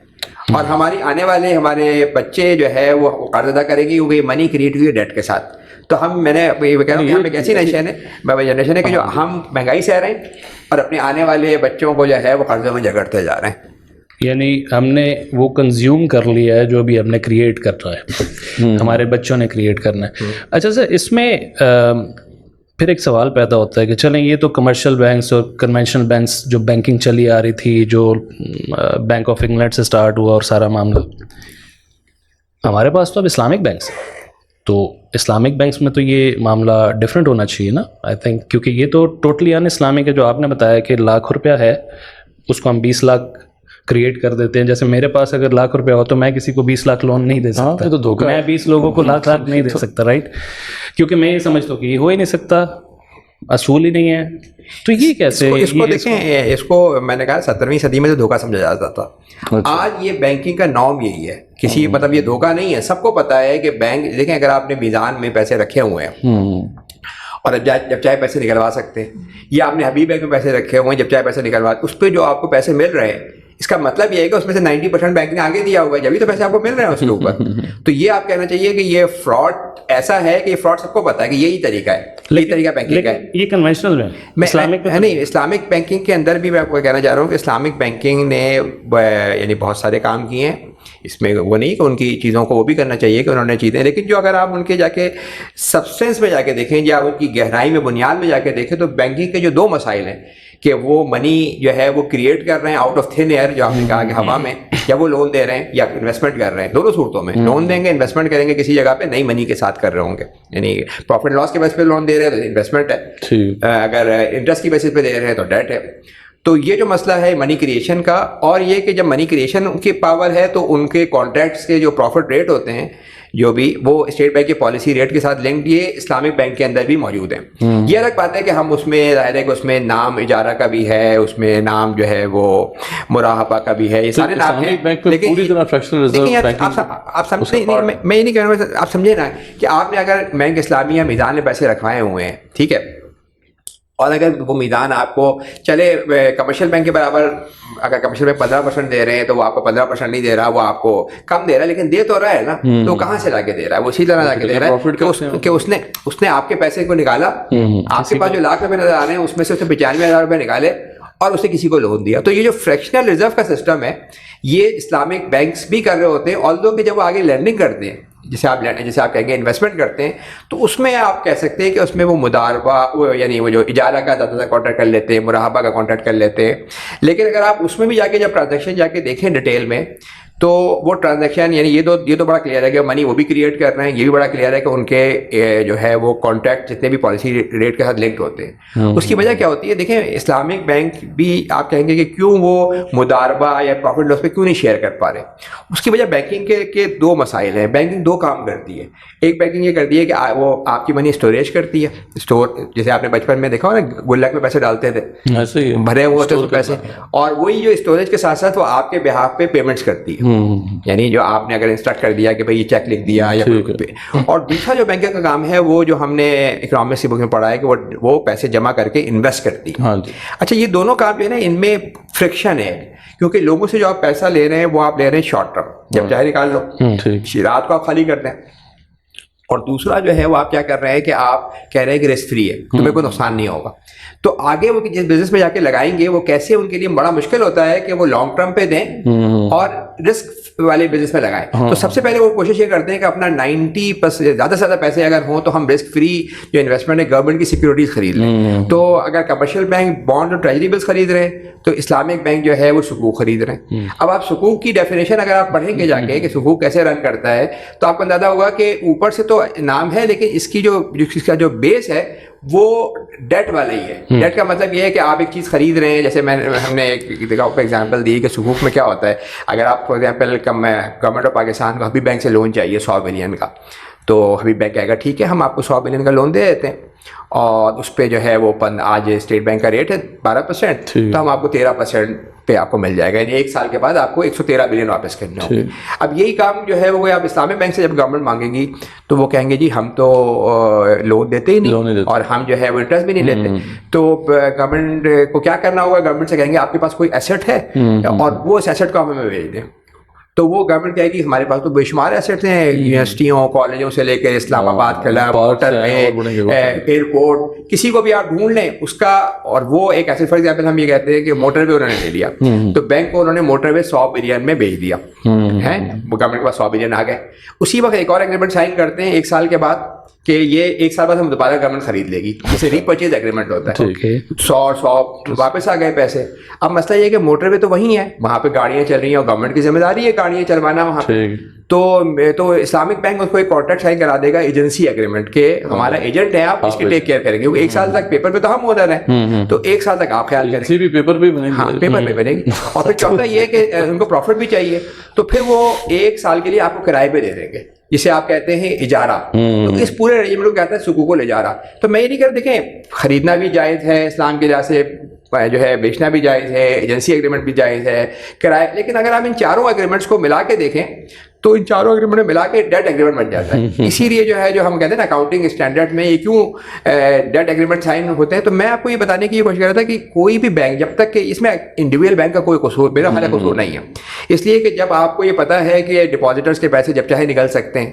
اور ہمارے بچے جو ہے وہ قرض ادا کریں گے کیونکہ منی کریٹ ہوئی ہے ڈیٹ کے ساتھ. تو میں نے یہ کہہ رہا ہوں کہ ہم ایک ایسی جنریشن ہے کہ جو ہم مہنگائی سہ رہے ہیں اور اپنے آنے والے بچوں کو جو ہے وہ قرضوں میں جگڑتے جا رہے ہیں. یعنی ہم نے وہ کنزیوم کر لیا ہے جو بھی ہم نے کریٹ کرنا ہے, ہمارے بچوں نے کریٹ کرنا ہے. اچھا سر, اس میں پھر ایک سوال پیدا ہوتا ہے کہ چلیں یہ تو کمرشل بینکس اور کنونشنل بینکس جو بینکنگ چلی آ رہی تھی, جو بینک آف انگلینڈ سے سٹارٹ ہوا اور سارا معاملہ, ہمارے پاس تو اب اسلامک بینکس ہیں, تو اسلامک بینکس میں تو یہ معاملہ ڈفرینٹ ہونا چاہیے نا, آئی تھنک, کیونکہ یہ تو ٹوٹلی ان اسلامک ہے. جو آپ نے بتایا کہ لاکھ روپیہ ہے اس کو ہم 20 لاکھ کریٹ کر دیتے ہیں. جیسے میرے پاس اگر لاکھ روپیہ ہو تو میں کسی کو 20 لاکھ لون نہیں دے سکتا, میں 20 لوگوں کو لاکھ نہیں دے سکتا, رائٹ, کیونکہ میں یہ سمجھتا ہوں کہ یہ ہو ہی نہیں سکتا, اصول ہی نہیں ہے. تو یہ کیسے, اس کو دیکھیں, اس کو میں نے کہا 17ویں صدی میں تو دھوکہ سمجھا جاتا تھا. آج یہ بینکنگ کا نام یہی ہے, کسی مطلب یہ دھوکہ نہیں ہے. سب کو پتا ہے کہ بینک, دیکھیں اگر آپ نے میزان میں پیسے رکھے ہوئے ہیں اور جب چاہے پیسے نکلوا سکتے ہیں, یا آپ نے حبیب بینک میں پیسے رکھے ہوئے ہیں جب چاہے پیسے نکلوا, اس پہ جو آپ کو پیسے مل رہے ہیں اس کا مطلب یہ ہے کہ اس میں سے 90% بینک نے آگے دیا ہوا ہے, جبھی تو پیسے آپ کو مل رہے ہیں اس کے اوپر. تو یہ آپ کہنا چاہیے کہ یہ فراڈ ایسا ہے کہ یہ فراڈ سب کو پتا ہے کہ یہی طریقہ ہے, یہی طریقہ بینکنگ کا ہے. یہ کنونشنل ہے, نہیں, اسلامک بینکنگ کے اندر بھی میں آپ کو کہنا چاہ رہا ہوں کہ اسلامک بینکنگ نے یعنی بہت سارے کام کیے ہیں. اس میں وہ نہیں کہ ان کی چیزوں کو وہ بھی کرنا چاہیے کہ انہوں نے چیزیں, لیکن جو اگر آپ ان کے جا کے سبسٹینس میں جا کے دیکھیں یا ان کی گہرائی میں بنیاد میں جا کے دیکھیں تو بینکنگ کے جو دو مسائل ہیں کہ وہ منی جو ہے وہ کریٹ کر رہے ہیں آؤٹ آف تھن ایئر, جو آپ نے کہا کہ ہوا میں, یا وہ لون دے رہے ہیں یا انویسٹمنٹ کر رہے ہیں. دونوں صورتوں میں لون دیں گے, انویسٹمنٹ کریں گے کسی جگہ پہ, نئی منی کے ساتھ کر رہے ہوں گے, یعنی پروفٹ لاس کے بیس پہ لون دے رہے ہیں تو انویسٹمنٹ ہے, اگر انٹرسٹ کی بیسس پہ دے رہے ہیں تو ڈیٹ ہے. تو یہ جو مسئلہ ہے منی کریشن کا, اور یہ کہ جب منی کریشن کی پاور ہے تو ان کے کانٹریکٹس کے جو پروفٹ ریٹ ہوتے ہیں جو بھی وہ اسٹیٹ بینک کے پالیسی ریٹ کے ساتھ لنکڈ یہ اسلامک بینک کے اندر بھی موجود ہیں. یہ الگ بات ہے کہ ہم اس میں ظاہر ہے کہ اس میں نام اجارہ کا بھی ہے, اس میں نام جو ہے وہ مراحبہ کا بھی ہے, یہ سارے نام ہیں, لیکن آپ سمجھیں, میں یہ نہیں کہہ رہا ہوں, آپ سمجھے نا کہ آپ نے اگر بینک اسلامیہ میزان میں پیسے رکھوائے ہوئے ہیں, ٹھیک ہے, اور اگر وہ میدان آپ کو چلے کمرشل بینک کے برابر, اگر کمرشل بینک 15% دے رہے ہیں تو وہ آپ کو 15% نہیں دے رہا, وہ آپ کو کم دے رہا ہے, لیکن دے تو رہا ہے نا, تو کہاں سے لا کے دے رہا ہے, وہ اسی طرح لا کے دے رہا ہے کہ اس نے آپ کے پیسے کو نکالا, آپ کے پاس جو لاکھ روپے نظر آ رہے ہیں اس میں سے اس نے 95,000 روپے نکالے اور اسے کسی کو لون دیا. تو یہ جو فریکشنل ریزرو کا سسٹم ہے یہ اسلامک بینکس بھی کر رہے ہوتے ہیں, آلدو کہ جب وہ آگے لینڈنگ کرتے ہیں, جسے آپ کہیں گے انویسٹمنٹ کرتے ہیں, تو اس میں آپ کہہ سکتے ہیں کہ اس میں وہ مداربہ یعنی وہ جو اجارہ کا زیادہ کانٹریکٹ کر لیتے ہیں, مراحبہ کا کانٹریکٹ کر لیتے ہیں. لیکن اگر آپ اس میں بھی جا کے جب ٹرانزیکشن جا کے دیکھیں ڈیٹیل میں تو وہ ٹرانزیکشن یعنی یہ تو بڑا کلیئر ہے کہ منی وہ بھی کریٹ کر رہے ہیں, یہ بھی بڑا کلیئر ہے کہ ان کے جو ہے وہ کانٹریکٹ جتنے بھی پالیسی ریٹ کے ساتھ لنکڈ ہوتے ہیں. اس کی وجہ کیا ہوتی ہے, دیکھیں اسلامک بینک بھی آپ کہیں گے کہ کیوں وہ مداربہ یا پروفٹ لاس پہ کیوں نہیں شیئر کر پا رہے. اس کی وجہ بینکنگ کے دو مسائل ہیں. بینکنگ دو کام کرتی ہے. ایک بینکنگ یہ کرتی ہے کہ وہ آپ کی منی اسٹوریج کرتی ہے, اسٹور, جیسے آپ نے بچپن میں دیکھا ہو نا گلک میں پیسے ڈالتے تھے, بھرے ہوئے ہوتے پیسے, اور وہی جو اسٹوریج کے ساتھ ساتھ وہ آپ کے بہاف پہ پیمنٹس کرتی ہے, یعنی جو آپ نے اگر انسٹرکٹ کر دیا کہ بھائی یہ چیک لکھ دیا یا. اور دوسرا جو بینک کا کام ہے وہ جو ہم نے اکنامکس کی بک میں پڑھا ہے کہ وہ پیسے جمع کر کے انویسٹ کرتی ہے. اچھا, یہ دونوں کام جو ہے نا ان میں فرکشن ہے, کیونکہ لوگوں سے جو آپ پیسہ لے رہے ہیں وہ آپ لے رہے ہیں شارٹ ٹرم, جب چاہے نکال لو, رات کو آپ خالی کر دیں. اور دوسرا جو ہے وہ آپ کیا کر رہے ہیں کہ آپ کہہ رہے ہیں کہ رسک فری ہے, تمہیں کوئی نقصان نہیں ہوگا. تو آگے وہ جس بزنس میں جا کے لگائیں گے وہ کیسے, ان کے لیے بڑا مشکل ہوتا ہے کہ وہ لانگ ٹرم پہ دیں اور رسک والے بزنس میں لگائیں. تو سب سے پہلے وہ کوشش یہ کرتے ہیں کہ اپنا 90% زیادہ سے زیادہ پیسے اگر ہوں تو ہم رسک فری جو انویسٹمنٹ ہے گورنمنٹ کی سیکورٹیز خرید لیں. تو اگر کمرشل بینک بانڈ اور ٹریجری بلز خرید رہے ہیں تو اسلامک بینک جو ہے وہ سکوک خرید رہے ہیں. اب آپ سکوک کی ڈیفینیشن اگر آپ پڑھیں گے جا کے کہ سکوک کیسے رن کرتا ہے تو آپ کو اندازہ ہوگا کہ اوپر سے تو نام ہے لیکن اس کی اس کا جو بیس ہے وہ ڈیٹ والا ہی ہے. ڈیٹ کا مطلب یہ ہے کہ آپ ایک چیز خرید رہے ہیں, جیسے ہم نے ایک جگہ پہ ایگزامپل دی کہ سکوک میں کیا ہوتا ہے. اگر آپ for example government of Pakistan کو حبیب بینک سے لون چاہیے 100 بلین کا, تو حبیب بینک کہے گا ٹھیک ہے ہم آپ کو 100 بلین کا لون دے دیتے ہیں, اور اس پہ جو ہے وہ آج اسٹیٹ بینک کا ریٹ ہے 12%, تو ہم آپ کو 13% پہ آپ کو مل جائے گا, یعنی 1 سال کے بعد آپ کو 113 بلین واپس کرنے ہوں گے. اب یہی کام جو ہے وہ آپ اسلامک بینک سے جب گورنمنٹ مانگے گی تو وہ کہیں گے جی ہم تو لون دیتے ہی نہیں اور ہم جو ہے وہ انٹرسٹ بھی نہیں لیتے. تو گورنمنٹ کو کیا کرنا ہوگا, گورنمنٹ سے کہیں گے آپ کے پاس کوئی ایسٹ ہے اور وہ اس ایسٹ کو آپ ہمیں بھیج دیں. تو وہ گورنمنٹ کہے گی ہمارے پاس تو بے شمار ایسٹس ہیں, یونیورسٹیوں کالجوں سے لے کے اسلام آباد کلب ایئرپورٹ, کسی کو بھی آپ ڈھونڈ لیں اس کا. اور وہ ایک ایسے فار ایگزامپل ہم یہ کہتے ہیں کہ موٹر وے انہوں نے لے لیا, تو بینک کو انہوں نے موٹر وے 100 بلین میں بیچ دیا ہے, گورنمنٹ کے پاس 100 بلین آ گئے. اسی وقت ایک اور ایگریمنٹ سائن کرتے ہیں 1 سال کے بعد کہ یہ 1 سال بعد ہم دوبارہ گورنمنٹ خرید لے گی, جسے ری پرچیز ایگریمنٹ ہوتا ہے. 100 واپس آ گئے پیسے. اب مسئلہ یہ کہ موٹر وے تو وہیں ہے, وہاں پہ گاڑیاں چل رہی ہیں اور گورنمنٹ کی ذمہ داری ہے گاڑیاں چلوانا وہاں پہ. تو اسلامک بینک اس کو ایک کانٹریکٹ سائن کرا دے گا ایجنسی ایگریمنٹ کہ ہمارا ایجنٹ ہے, آپ اس کی ٹیک کیئر کریں گے, کیونکہ 1 سال تک پیپر پہ تو ہم اونر ہیں, تو 1 سال تک آپ خیال کریں گے, پیپر پہ بنے گی. ہاں پیپر پہ بنے گی. اور پھر چوتھا یہ کہ ان کو پروفٹ بھی چاہیے, تو پھر وہ 1 سال کے لیے آپ کو کرائے پہ دے دیں گے, جسے آپ کہتے ہیں اجارہ. تو اس پورے ارینجمنٹ کو کہتے ہیں سکوک الاجارہ. تو میں یہ نہیں کہتا, دیکھیں خریدنا بھی جائز ہے اسلام کے لحاظ سے, جو ہے بیچنا بھی جائز ہے, ایجنسی ایگریمنٹ بھی جائز ہے, کرائے. لیکن اگر آپ ان چاروں ایگریمنٹس کو ملا کے دیکھیں تو ان چاروں ایگریمنٹ میں ملا کے ڈیٹ ایگریمنٹ بن جاتا ہے. اسی لیے جو ہے جو ہم کہتے ہیں نا اکاؤنٹنگ اسٹینڈرڈ میں یہ کیوں ڈیٹ ایگریمنٹ سائن ہوتے ہیں. تو میں آپ کو یہ بتانے کی کوشش کر رہا تھا کہ کوئی بھی بینک جب تک کہ اس میں انڈیویجول بینک کا کوئی قصور, میرا خیال قصور نہیں ہے, اس لیے کہ جب آپ کو یہ پتا ہے کہ ڈپازیٹرس کے پیسے جب چاہے نکل سکتے ہیں,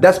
10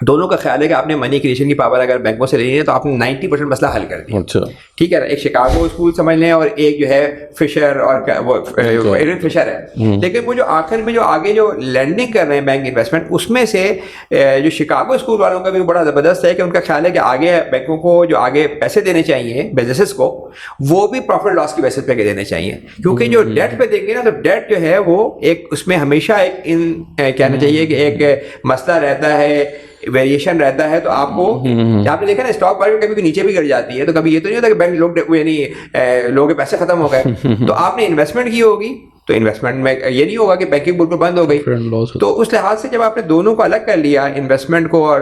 دونوں کا خیال ہے کہ آپ نے منی کریشن کی پاور اگر بینکوں سے لینی ہے تو آپ نے 90% مسئلہ حل کر دیا. اچھا ٹھیک ہے نا, ایک شکاگو اسکول سمجھ لیں اور ایک جو ہے فشر اور وہ ایرن فشر ہے. لیکن وہ جو آخر میں جو آگے جو لینڈنگ کر رہے ہیں بینک انویسٹمنٹ, اس میں سے جو شکاگو اسکول والوں کا بھی بڑا زبردست ہے کہ ان کا خیال ہے کہ آگے بینکوں کو جو آگے پیسے دینے چاہیے بزنسز کو, وہ بھی پروفٹ لاس کی بیسس پہ دینے چاہیے. کیونکہ جو ڈیٹ پہ دیں گے نا, تو ڈیٹ جو ہے وہ ایک اس میں ہمیشہ ایک کہنا چاہیے کہ ایک مسئلہ رہتا ہے, ویریشن رہتا ہے. تو آپ کو آپ نے دیکھا نا اسٹاک مارکیٹ کبھی نیچے بھی گر جاتی ہے, تو کبھی یہ تو نہیں ہوتا کہ بینک لوگ یعنی لوگوں کے پیسے ختم ہو گئے. تو آپ نے انویسٹمنٹ کی ہوگی تو انویسٹمنٹ میں یہ نہیں ہوگا کہ بینکنگ بالکل بند ہو گئی. تو اس لحاظ سے جب آپ نے دونوں کو الگ کر لیا انویسٹمنٹ کو اور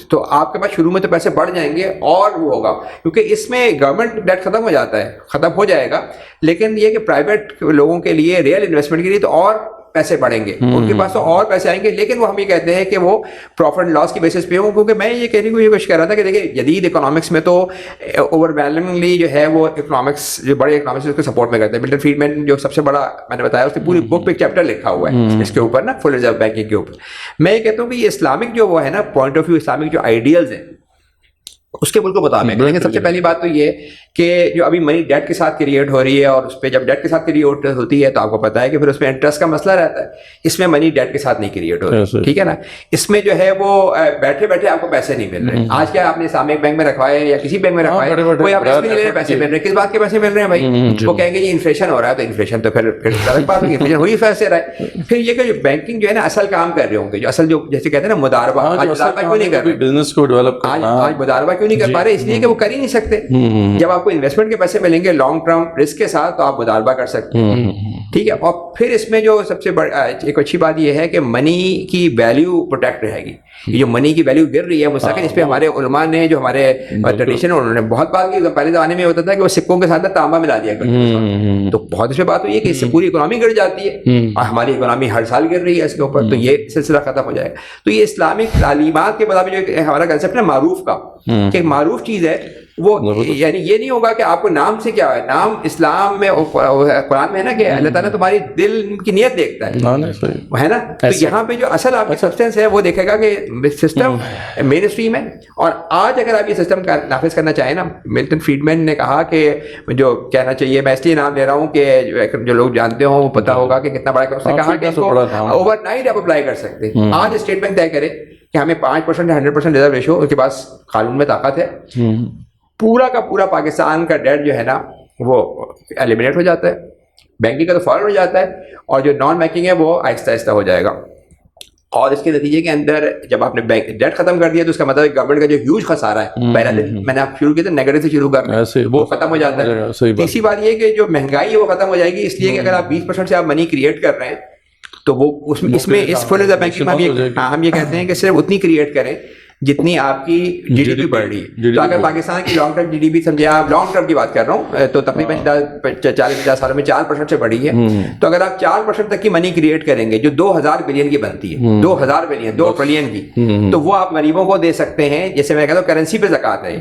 تو آپ کے پاس شروع میں تو پیسے بڑھ جائیں گے اور وہ ہوگا, کیونکہ اس میں گورنمنٹ ڈیٹ ختم ہو جاتا ہے, ختم ہو جائے گا. لیکن یہ کہ پرائیویٹ لوگوں کے لیے ریئل انویسٹمنٹ کے لیے تو اور پیسے بڑھیں گے, ان کے پاس تو اور پیسے آئیں گے. لیکن وہ ہم یہ کہتے ہیں کہ وہ پروفٹ لاس کی بیسس پہ ہوں, کیونکہ میں یہ کہنے کی کوشش کر رہا تھا کہ دیکھیں جدید اکنامکس میں تو اوور ویلمنگلی جو ہے وہ اکنامکس جو بڑے اکنامکس اس کے سپورٹ میں کرتے ہیں. ملٹن فریڈمین جو سب سے بڑا میں نے بتایا, اس کی پوری بک پہ ایک چیپٹر لکھا ہوا ہے اس کے اوپر نا, فل ریزرو بینکنگ کے اوپر. میں یہ کہتا ہوں کہ یہ اسلامک جو وہ ہے نا پوائنٹ آف ویو, اسلامک جو آئیڈیلز ہیں اس کے بالکل مطابق. لیکن سب سے پہلی بات تو یہ کہ جو ابھی منی ڈیٹ کے ساتھ کریٹ ہو رہی ہے, اور اس پہ جب ڈیٹ کے ساتھ کریٹ ہوتی ہے تو آپ کو پتا ہے کہ پھر اس میں انٹرسٹ کا مسئلہ رہتا ہے. اس میں منی ڈیٹ کے ساتھ نہیں کریٹ ہو رہی, ٹھیک ہے نا. اس میں جو ہے وہ بیٹھے بیٹھے آپ کو پیسے نہیں مل رہے. آج کیا آپ نے اسلامک بینک میں رکھوائے یا کسی بینک میں رکھوائے, کوئی آپ رسک نہیں لے رہے, پیسے مل رہے. کس بات کے پیسے مل رہے ہیں بھائی؟ وہ کہیں گے یہ انفلیشن ہو رہا ہے, تو انفلیشن تو پھر الگ بات ہے, انفلیشن ہوئی فیصلے رہا ہے. پھر یہ کہ جو بینکنگ جو ہے نا اصل کام کر رہے ہوں گے, جو اصل جو جیسے کہتے ہیں نا مداربہ, آج مداربہ کیوں نہیں کر رہے, بزنس کو ڈیولپ آج مداربہ کیوں نہیں کر پا رہے؟ اس لیے کہ وہ کر ہی نہیں سکتے. جب آپ کو انویسٹمنٹ کے پیسے ملیں گے لانگ ٹرم رسک کے ساتھ, تو آپ مداربہ کر سکتے ہیں, ٹھیک ہے. اور پھر اس میں جو سب سے ایک اچھی بات یہ ہے کہ منی کی ویلیو پروٹیکٹ رہے گی. یہ جو منی کی ویلیو گر رہی ہے مستقل, اس پہ ہمارے علماء نے جو ہمارے ٹریڈیشن انہوں نے بہت بات کی. پہلے زمانے میں ہوتا تھا کہ وہ سکوں کے ساتھ تانبا ملا دیا کرتے, تو بہت اس پہ بات ہوئی ہے کہ اس سے پوری اکنامی گر جاتی ہے, اور ہماری اکنامی ہر سال گر رہی ہے اس کے اوپر. تو یہ سلسلہ ختم ہو جائے گا. تو یہ اسلامک تعلیمات کے مطابق جو ہمارا کنسیپٹ ہے معروف کا, کہ معروف چیز ہے وہ, یعنی یہ نہیں ہوگا کہ آپ کو نام سے کیا ہے. نام اسلام میں قرآن میں ہے نا کہ اللہ تعالیٰ تمہاری دل کی نیت دیکھتا ہے نا. تو یہاں پہ جو اصل آپ کا سبسٹینس ہے وہ دیکھے گا کہ سسٹم مین اسٹریم ہے. اور آج اگر آپ یہ سسٹم نافذ کرنا چاہیں نا, ملٹن فریڈمین نے کہا کہ جو کہنا چاہیے, میں اس لیے نام لے رہا ہوں کہ جو لوگ جانتے ہوں وہ پتا ہوگا کہ کتنا بڑا. اس نے کہا کہ اوور نائٹ آپ اپلائی کر سکتے ہیں. آج اسٹیٹ بینک طے کرے کہ ہمیں 5% 100% ریزرو ریشو, اس کے پاس قانون میں طاقت ہے, پورا کا پورا پاکستان کا ڈیٹ جو ہے نا وہ ایلیمنیٹ ہو جاتا ہے. بینکنگ کا تو فوراً ہو جاتا ہے, اور جو نان بینکنگ ہے وہ آہستہ آہستہ ہو جائے گا. اور اس کے نتیجے کے اندر جب آپ نے ڈیٹ ختم کر دیا تو اس کا مطلب گورنمنٹ کا جو ہیوج خسارہ ہے, پہلا دن میں نے آپ شروع کیا تھا نیگیٹو سے شروع کرنا, وہ ختم ہو جاتا ہے. تیسری بات یہ کہ جو مہنگائی ہے وہ ختم ہو جائے گی, اس لیے کہ اگر آپ 20% سے آپ منی کریٹ کر رہے ہیں تو وہ اس میں اس فل بینکنگ میں ہم یہ کہتے ہیں کہ صرف اتنی کریٹ کریں جتنی آپ کی جی ڈی پی بڑھ رہی ہے. تو اگر پاکستان کی long term G D P سمجھے آپ, لانگ ٹرم کی بات کر رہا ہوں, تو تقریباً 40-50 سالوں میں 4% سے بڑھی ہے. تو اگر آپ 4% تک کی منی کریٹ کریں گے جو 2000 بلین کی بنتی ہے, 2000 بلین 2 ٹریلین کی, تو وہ آپ غریبوں کو دے سکتے ہیں. جیسے میں کہتا ہوں کرنسی پہ زکوٰۃ ہے,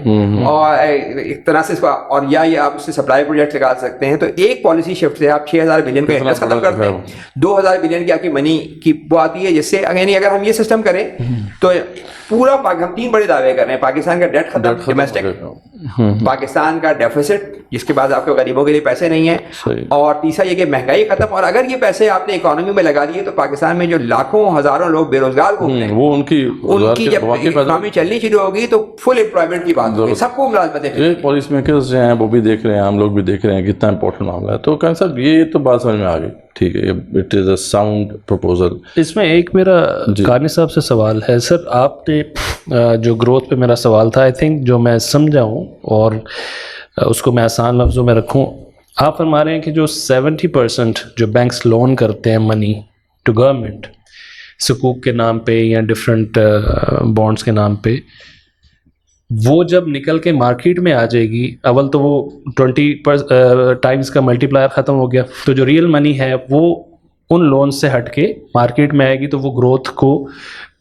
اور ایک طرح سے اس کا, اور یا یہ آپ اس سے سپلائی پروجیکٹ لگا سکتے ہیں. تو ایک پالیسی شفٹ سے آپ 6000 بلین کا انٹرسٹ ختم کرتے ہیں, 2000 بلین کی آپ کی منی کی وہ آتی ہے. جس سے یعنی اگر ہم یہ سسٹم کریں تو پورا ہم 3 بڑے دعوے کر رہے ہیں. پاکستان کا ڈیٹ ختم, ڈومیسٹک, پاکستان کا ڈیفیسٹ جس کے بعد آپ کو غریبوں کے لیے پیسے نہیں ہیں, اور تیسرا یہ کہ مہنگائی ختم. اور اگر یہ پیسے آپ نے اکانومی میں لگا دیے تو پاکستان میں جو لاکھوں ہزاروں لوگ بے روزگار گھوم رہے ہیں, وہ ان کی جب اکانومی چلنی شروع ہوگی تو فل امپلائمنٹ کی بات ہوگی, سب کو ملازمتیں. پالیسی میکرز جو ہیں وہ بھی دیکھ رہے ہیں, ہم لوگ بھی دیکھ رہے ہیں کتنا امپورٹنٹ معاملہ ہے. تو کہاں صاحب یہ تو بات سمجھ میں آ گئی, ٹھیک ہے, it is a sound proposal. اس میں ایک میرا قانی صاحب سے سوال ہے. سر آپ نے جو گروتھ پہ میرا سوال تھا, آئی تھنک جو میں سمجھا ہوں اور اس کو میں آسان لفظوں میں رکھوں, آپ فرما رہے ہیں کہ جو 70% جو بینکس لون کرتے ہیں منی ٹو گورنمنٹ سکوک کے نام پہ یا ڈفرینٹ بانڈس کے نام پہ, وہ جب نکل کے مارکیٹ میں آ جائے گی, اول تو وہ 20 ٹائمز کا ملٹی پلائر ختم ہو گیا, تو جو ریئل منی ہے وہ ان لونز سے ہٹ کے مارکیٹ میں آئے گی, تو وہ گروتھ کو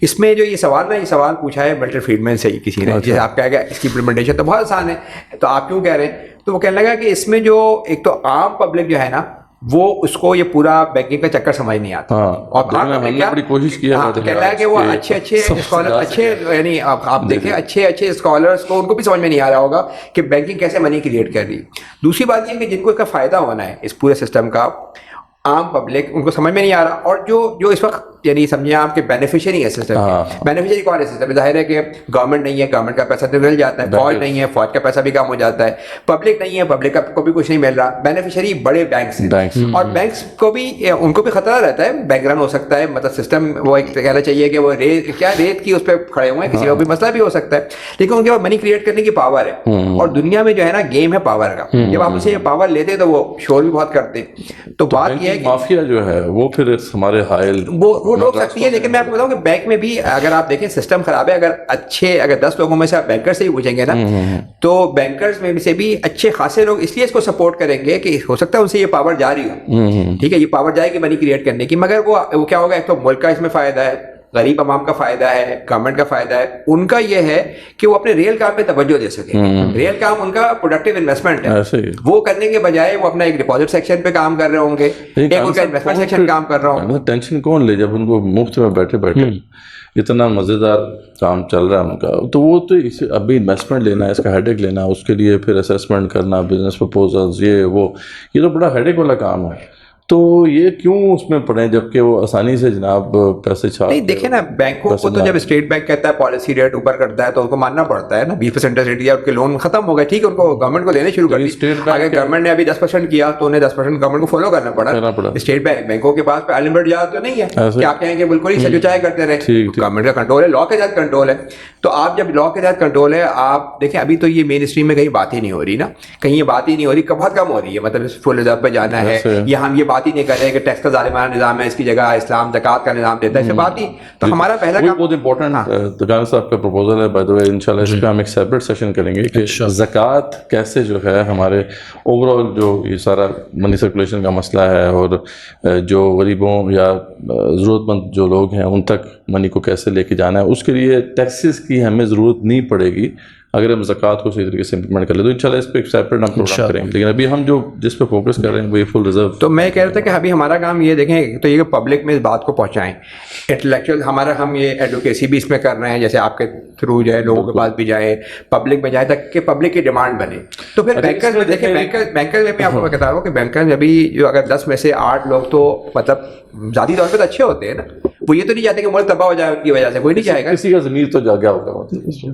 اس میں جو یہ سوال پوچھا ہے ملٹن فریڈمین سے کسی نے, جیسے آپ کہا گیا اس کی امپلیمنٹیشن تو بہت آسان ہے, تو آپ کیوں کہہ رہے ہیں, تو وہ کہنے لگا کہ اس میں جو ایک تو عام پبلک جو ہے نا وہ اس کو یہ پورا بینکنگ کا چکر سمجھ نہیں آتا, اور ہم نے بڑی کوشش کی ہے کہنا ہے کہ وہ اچھے اسکالر اچھے یعنی آپ دیکھیں اچھے اسکالرس کو ان کو بھی سمجھ میں نہیں آ رہا ہوگا کہ بینکنگ کیسے منی کریٹ کر رہی. دوسری بات یہ ہے کہ جن کو اس کا فائدہ ہونا ہے اس پورے سسٹم کا, عام پبلک, ان کو سمجھ میں نہیں آ رہا. اور جو اس وقت یعنی سمجھیں آپ کے بینیفیشری ہے سسٹم کے, بینیفیشری کون ہے سسٹم میں, ظاہر ہے کہ گورنمنٹ نہیں ہے, گورنمنٹ کا پیسہ تو مل جاتا ہے, فوج نہیں ہے, فوج کا پیسہ بھی کم ہو جاتا ہے, پبلک نہیں ہے, پبلک کو بھی کچھ نہیں مل رہا, بینیفیشری بڑے بینکس ہیں, اور بینکس کو بھی ان کو بھی خطرہ رہتا ہے, بینک رن ہو سکتا ہے, مطلب سسٹم وہ ایک کہنا چاہیے کہ وہ ریت کی اس پہ کھڑے ہوئے ہیں, کسی کا بھی مسئلہ بھی ہو سکتا ہے, لیکن ان کے پاس منی کریٹ کرنے کی پاور ہے, اور دنیا میں جو ہے نا گیم ہے پاور کا, جب آپ اسے یہ پاور لیتے تو وہ شور بھی بہت کرتے. تو بات یہ ہے کہ مافیا جو ہے وہ پھر ہمارے حائل وہ روک سکتی ہے, لیکن میں آپ کو بتاؤں کہ بینک میں بھی اگر آپ دیکھیں سسٹم خراب ہے, اگر 10 لوگوں میں سے آپ بینکر سے ہی پوچھیں گے نا تو بینکرز میں سے بھی اچھے خاصے لوگ اس لیے اس کو سپورٹ کریں گے کہ ہو سکتا ہے ان سے یہ پاور جاری ہو, ٹھیک ہے, یہ پاور جائے گی منی کریٹ کرنے کی, مگر وہ کیا ہوگا, ایک تو ملک کا اس میں فائدہ ہے, غریب عوام کا فائدہ ہے, گورنمنٹ کا فائدہ ہے, ان کا یہ ہے کہ وہ اپنے ریئل کام پہ توجہ دے سکیں. ریئل کام ان کا پروڈکٹیو انویسٹمنٹ ہے, وہ کرنے کے بجائے وہ اپنا ایک ڈپازٹ سیکشن پہ کام کر رہے ہوں گے, ایک ان کا انویسٹمنٹ سیکشن کام کر رہا ہوں. ٹینشن کون لے جب ان کو مفت میں بیٹھے اتنا مزیدار کام چل رہا ہے ان کا, تو وہ تو ابھی انویسٹمنٹ لینا ہے, اس کا ہیڈ ایک لینا, اس کے لیے پھر اسیسمنٹ کرنا, بزنس پرپوزلز, یہ تو بڑا ہیڈ ایک والا کام ہے. تو یہ کیوں اس میں پڑیں جبکہ وہ آسانی سے جناب پیسے چھاپ. نہیں دیکھیں نا, بینکوں کو تو جب اسٹیٹ بینک کہتا ہے پالیسی ریٹ اوپر کرتا ہے تو ان کو ماننا پڑتا ہے نا, 20% انٹرسٹ ریٹ, ان کے لون ختم ہو گئے, ٹھیک ہے, ان کو گورنمنٹ کو دینے شروع کر دی. اگر گورنمنٹ نے ابھی 10% کیا تو انہیں 10% گورنمنٹ کو فالو کرنا پڑا. اسٹیٹ بینکوں کے پاس انلمیٹڈ جاتا تو نہیں ہے کہ آپ کہیں کہ بالکل ہی سجو چائے کرتے رہے, گورنمنٹ کا کنٹرول ہے, لا کے تحت کنٹرول ہے. تو آپ جب لا کے تحت کنٹرول ہے, آپ دیکھیں ابھی تو یہ مین اسٹریم میں کہیں بات ہی نہیں ہو رہی نا, کہیں یہ بات ہی نہیں ہو رہی, بہت کم ہو رہی ہے, مطلب فل ریزرو پہ جانا ہے, یا ہم یہ بات ہی نہیں کر رہے کہ ٹیکس کا ظالمانہ نظام ہے, اس کی جگہ اسلام زکوٰۃ کا نظام دیتا ہے, اس بات ہی. تو ہمارا پہلا کام بہت امپورٹنٹ دکان صاحب کا پروپوزل ہے, بائی دی وے انشاءاللہ اس پہ ہم ایک سیپریٹ سیشن کریں گے کہ زکوٰۃ کیسے جو ہے ہمارے اوور آل جو یہ سارا منی سرکولیشن کا مسئلہ ہے, اور جو غریبوں یا ضرورت مند جو لوگ ہیں ان تک منی کو کیسے لے کے جانا ہے, اس کے لیے ٹیکسز کی ہمیں ضرورت نہیں پڑے گی اگر ہم زکوٰۃ کو صحیح طریقے سے امپلیمنٹ کر لیں. تو انشاءاللہ اس پہ ایک سیپریٹ ہم پروگرام کریں گے, لیکن ابھی ہم جو جس پہ فوکس کر رہے ہیں وہ یہ فل ریزرو. تو میں کہہ رہا تھا کہ ابھی ہمارا کام یہ دیکھیں تو یہ پبلک میں اس بات کو پہنچائیں, انٹلیکچوئل ہمارا, ہم یہ ایڈوکیسی بھی اس میں کر رہے ہیں, جیسے آپ کے تھرو جو ہے لوگوں کے پاس بھی جائے, پبلک میں جائے تک کہ پبلک کی ڈیمانڈ بنے. تو پھر بینکرز میں دیکھیں, بینکرز میں آپ کو بتا رہا ہوں کہ بینکرز میں ابھی جو اگر 10 میں سے 8 لوگ تو مطلب ذاتی طور پہ تو اچھے ہوتے ہیں نا, وہ یہ تو نہیں چاہتے کہ ملک تباہ ہو جائے ان کی وجہ سے, کوئی نہیں چاہے گا, کسی کا ضمیر تو جاگا ہوگا,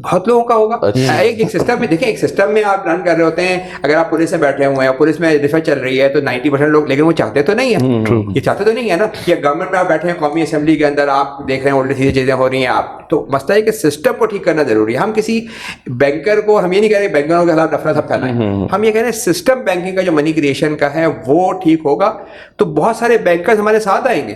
بہت لوگوں کا ہوگا. ایک سسٹم میں دیکھیں, ایک سسٹم میں آپ رن کر رہے ہوتے ہیں, اگر آپ پولیس میں بیٹھے ہوئے ہیں, پولیس میں ریسرچ چل رہی ہے تو 90% لوگ, لیکن وہ چاہتے تو نہیں ہیں, یہ چاہتے تو نہیں ہے نا, یا گورنمنٹ میں آپ بیٹھے ہیں قومی اسمبلی کے اندر, آپ دیکھ رہے ہیں الٹی سیدھی چیزیں ہو رہی ہیں آپ. تو مسئلہ ہے کہ سسٹم کو ٹھیک کرنا ضروری ہے. ہم کسی بینکر کو, ہم یہ نہیں کہہ رہے بینکروں کے خلاف نفرت سب پھیلائیں, ہم یہ کہہ رہے ہیں سسٹم بینکنگ کا جو منی کریشن کا ہے وہ ٹھیک ہوگا تو بہت سارے بینکرز ہمارے ساتھ آئیں گے.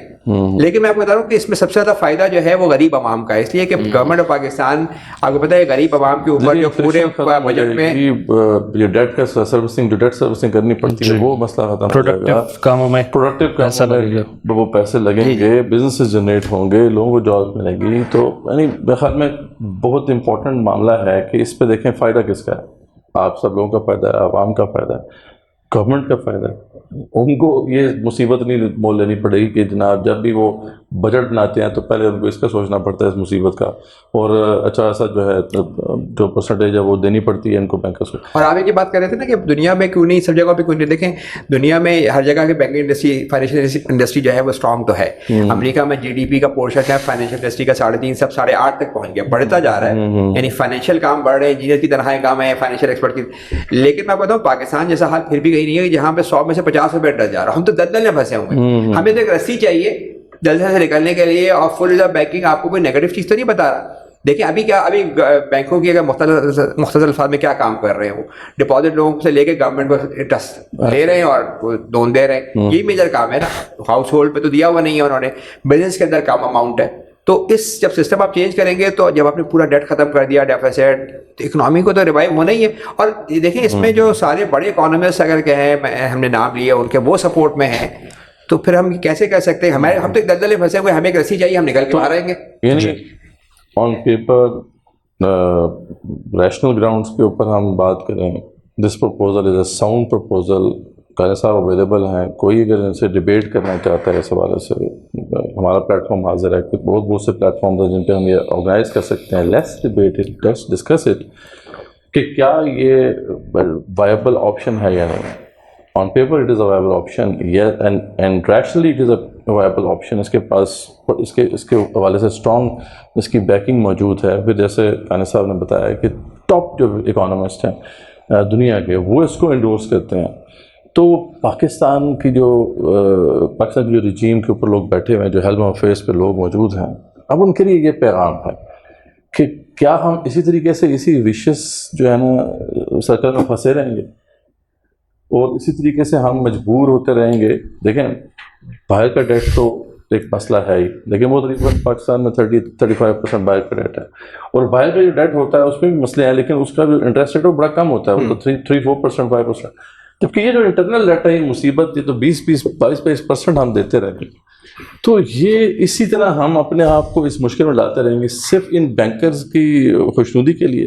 لیکن میں آپ کو بتا رہا ہوں کہ اس میں سب سے زیادہ فائدہ جو ہے وہ غریب عوام کا ہے, اس لیے کہ گورنمنٹ آف پاکستان, آپ کو پتہ ہے غریب عوام کے اوپر جو پورے بجٹ میں یہ ڈیٹ کا سروسنگ, جو ڈیٹ سروسنگ کرنی پڑتی ہے وہ مسئلہ ختم ہو جائے گا, کاموں میں پروڈکٹیو کاموں میں وہ پیسے لگیں گے, بزنسز جنریٹ ہوں گے, لوگوں کو جاب ملے گی. تو یعنی میرے خیال میں بہت امپورٹنٹ معاملہ ہے کہ اس پہ دیکھیں فائدہ کس کا ہے, آپ سب لوگوں کا فائدہ ہے, عوام کا فائدہ ہے, گورنمنٹ کا فائدہ ہے. ان کو یہ مصیبت نہیں مول لینی پڑے گی کہ جناب جب بھی وہ بجٹ بناتے ہیں تو پہلے ان کو اس کا سوچنا پڑتا ہے اس مصیبت کا, اور اچھا ایسا جو ہے جو پرسنٹیج ہے وہ دینی پڑتی ہے ان کو بینکرس کو. اور آپ یہ بات کر رہے تھے نا کہ دنیا میں کیوں نہیں, سب جگہ پہ کیوں نہیں, دیکھیں دنیا میں ہر جگہ کی بینکنگ انڈسٹری, فائنینشیل انڈسٹری جو ہے وہ اسٹرانگ تو ہے. امریکہ میں GDP کا پورشن ہے فائنینشیل انڈسٹری کا 3.5 سے 8.5 تک پہنچ گیا, بڑھتا جا رہا ہے, یعنی فائنینشیل کام بڑھ رہے ہیں, انجینئر کی تنخواہیں کام ہے, فائنینشیل ایکسپرٹ کی. لیکن میں بتاؤں پاکستان جیسا حال پھر بھی کہیں نہیں ہے کہ جہاں پہ 100 میں سے 50 روپے ڈر جا رہا, ہم تو دلدل میں پھنسے ہوئے ہیں. ہمیں تو ایک رسی چاہیے جلد سے نکلنے کے لیے, اور فل ریزرو بینکنگ آپ کو کوئی نیگیٹو چیز تو نہیں بتا رہا. دیکھیں ابھی بینکوں کی اگر مختصر الفاظ میں کیا کام کر رہے ہیں, وہ ڈپازٹ لوگوں سے لے کے گورنمنٹ کو انٹرسٹ لے رہے ہیں اور لون دے رہے ہیں, یہی میجر کام ہے نا. ہاؤس ہولڈ پہ تو دیا ہوا نہیں ہے انہوں نے, بزنس کے اندر کام اماؤنٹ ہے. تو اس جب سسٹم آپ چینج کریں گے تو جب آپ نے پورا ڈیٹ ختم کر دیا, ڈیفیسٹ, اکنامی کو تو ریوائو ہونا ہی ہے. اور دیکھیں اس میں جو سارے بڑے اکانومسٹ اگر کہیں, ہم نے نام لیے ان کے, وہ سپورٹ میں ہیں, تو پھر ہم کیسے کہہ سکتے ہیں ہم تو ایک دلدل میں پھنسے ہوئے, ہمیں ایک رسی چاہیے, ہم نکل کے باہر آئیں گے. یعنی آن پیپر ریشنل گراؤنڈس کے اوپر ہم بات کریں, this proposal is a sound proposal. قاری صاحب اویلیبل ہیں, کوئی اگر ان سے ڈبیٹ کرنا چاہتا ہے اس حوالے سے, ہمارا پلیٹ فارم حاضر ہے. بہت سے پلیٹ فارمز ہیں جن پہ ہم یہ آرگنائز کر سکتے ہیں. Let's debate it, let's discuss it کہ کیا یہ وائبل آپشن ہے یا نہیں. On paper it is a viable option, and rationally it is a viable option. اس کے پاس اس کے حوالے سے اسٹرانگ اس کی بیکنگ موجود ہے. پھر جیسے قانی صاحب نے بتایا کہ ٹاپ جو اکانومسٹ ہیں دنیا کے, وہ اس کو انڈورس کرتے ہیں. تو پاکستان کی جو رجیم کے اوپر لوگ بیٹھے ہوئے ہیں, جو ہیلم آف افیئرس پہ لوگ موجود ہیں, اب ان کے لیے یہ پیغام ہے کہ کیا ہم اسی طریقے سے اسی وشس جو ہے نا سرکل میں پھنسے رہیں گے اور اسی طریقے سے ہم مجبور ہوتے رہیں گے. دیکھیں باہر کا ڈیٹ تو ایک مسئلہ ہے ہی, لیکن وہ تقریباً پاکستان میں 35% باہر کا ڈیٹ ہے, اور باہر کا جو ڈیٹ ہوتا ہے اس میں بھی مسئلے ہیں, لیکن اس کا جو انٹرسٹ ریٹ وہ بڑا کم ہوتا ہے, وہ تو 3-4% 5%. جبکہ یہ جو انٹرنل ڈیٹا ہے مصیبت, یہ تو 20-22% ہم دیتے رہیں گے. تو یہ اسی طرح ہم اپنے آپ کو اس مشکل میں لاتے رہیں گے صرف ان بینکرز کی خوشنودی کے لیے.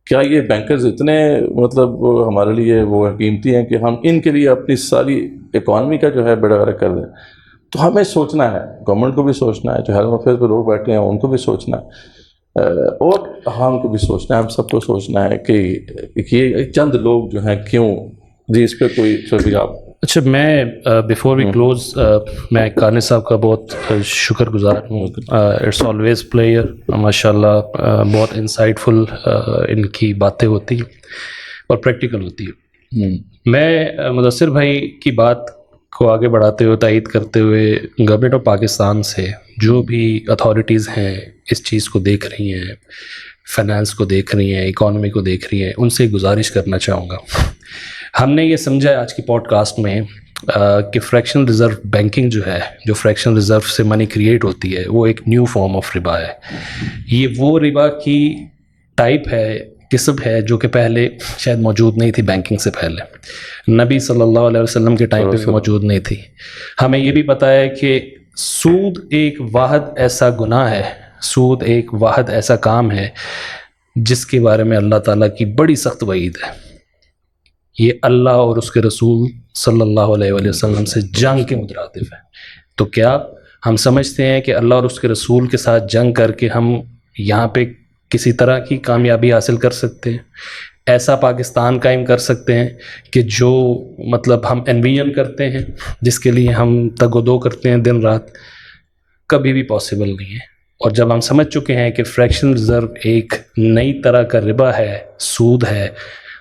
کیا یہ بینکرز اتنے مطلب ہمارے لیے وہ قیمتی ہیں کہ ہم ان کے لیے اپنی ساری اکانومی کا جو ہے بیڑا غرق کر دیں؟ تو ہمیں سوچنا ہے, گورنمنٹ کو بھی سوچنا ہے, جو ہیلم افیئرس پہ لوگ بیٹھے ہیں ان کو بھی سوچنا ہے, اور ہم کو بھی سوچنا ہے, ہم سب کو سوچنا ہے کہ یہ چند لوگ جو ہیں کیوں. جی اس پہ کوئی بھی آپ. اچھا, میں بیفور وی کلوز میں قانی صاحب کا بہت شکر گزار ہوں. اٹس آلویز پلیئر, ماشاء اللہ بہت انسائٹ فل ان کی باتیں ہوتی ہیں اور پریکٹیکل ہوتی ہے. میں مدثر بھائی کی بات کو آگے بڑھاتے ہوئے تائید کرتے ہوئے گورنمنٹ آف پاکستان سے جو بھی اتھارٹیز ہیں اس چیز کو دیکھ رہی ہیں, فائنانس کو دیکھ رہی ہیں, اکانومی کو دیکھ رہی ہیں, ان سے گزارش کرنا چاہوں گا. ہم نے یہ سمجھا ہے آج کی پوڈ کاسٹ میں کہ فریکشن ریزرو بینکنگ جو ہے, جو فریکشن ریزرو سے منی کریٹ ہوتی ہے, وہ ایک نیو فارم آف ربا ہے. یہ وہ ربا کی ٹائپ ہے, قسم ہے, جو کہ پہلے شاید موجود نہیں تھی بینکنگ سے پہلے. نبی صلی اللہ علیہ وسلم کے ٹائم پہ بھی موجود نہیں تھی. ہمیں یہ بھی پتہ ہے کہ سود ایک واحد ایسا گناہ ہے, سود ایک واحد ایسا کام ہے جس کے بارے میں اللہ تعالیٰ کی بڑی سخت وعید ہے. یہ اللہ اور اس کے رسول صلی اللہ علیہ وآلہ وسلم سے جنگ کے مترادف ہے. تو کیا ہم سمجھتے ہیں کہ اللہ اور اس کے رسول کے ساتھ جنگ کر کے ہم یہاں پہ کسی طرح کی کامیابی حاصل کر سکتے ہیں, ایسا پاکستان قائم کر سکتے ہیں کہ جو مطلب ہم انویژن کرتے ہیں, جس کے لیے ہم تگ و دو کرتے ہیں دن رات؟ کبھی بھی پاسبل نہیں ہے. اور جب ہم سمجھ چکے ہیں کہ فریکشن ریزرو ایک نئی طرح کا ربا ہے, سود ہے,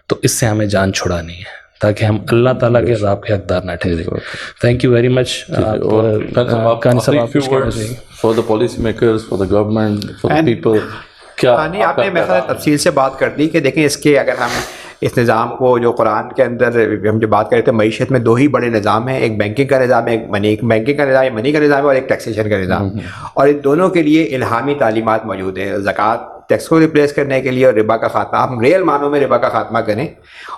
تو اس سے ہمیں جان چھڑانی ہے تاکہ ہم اللہ تعالیٰ کے عذاب کے حقدار نہ ٹھہریں. Thank you very much. For the policy makers, for the government, for the people. کیا آپ نے میرے خیال تفصیل سے بات کر دی کہ دیکھیں اس کے اگر ہم اس نظام کو جو قرآن کے اندر ہم جو بات کر رہے تھے, معیشت میں دو ہی بڑے نظام ہیں, ایک بینکنگ کا نظام ہے, ایک بینکنگ کا نظام, منی کا نظام ہے, اور ایک ٹیکسیشن کا نظام. اور ان دونوں کے لیے الہامی تعلیمات موجود ہیں. زکوٰۃ ٹیکس کو ریپلیس کرنے کے لیے اور ربا کا خاتمہ, ہم ریئل معنوں میں ربا کا خاتمہ کریں,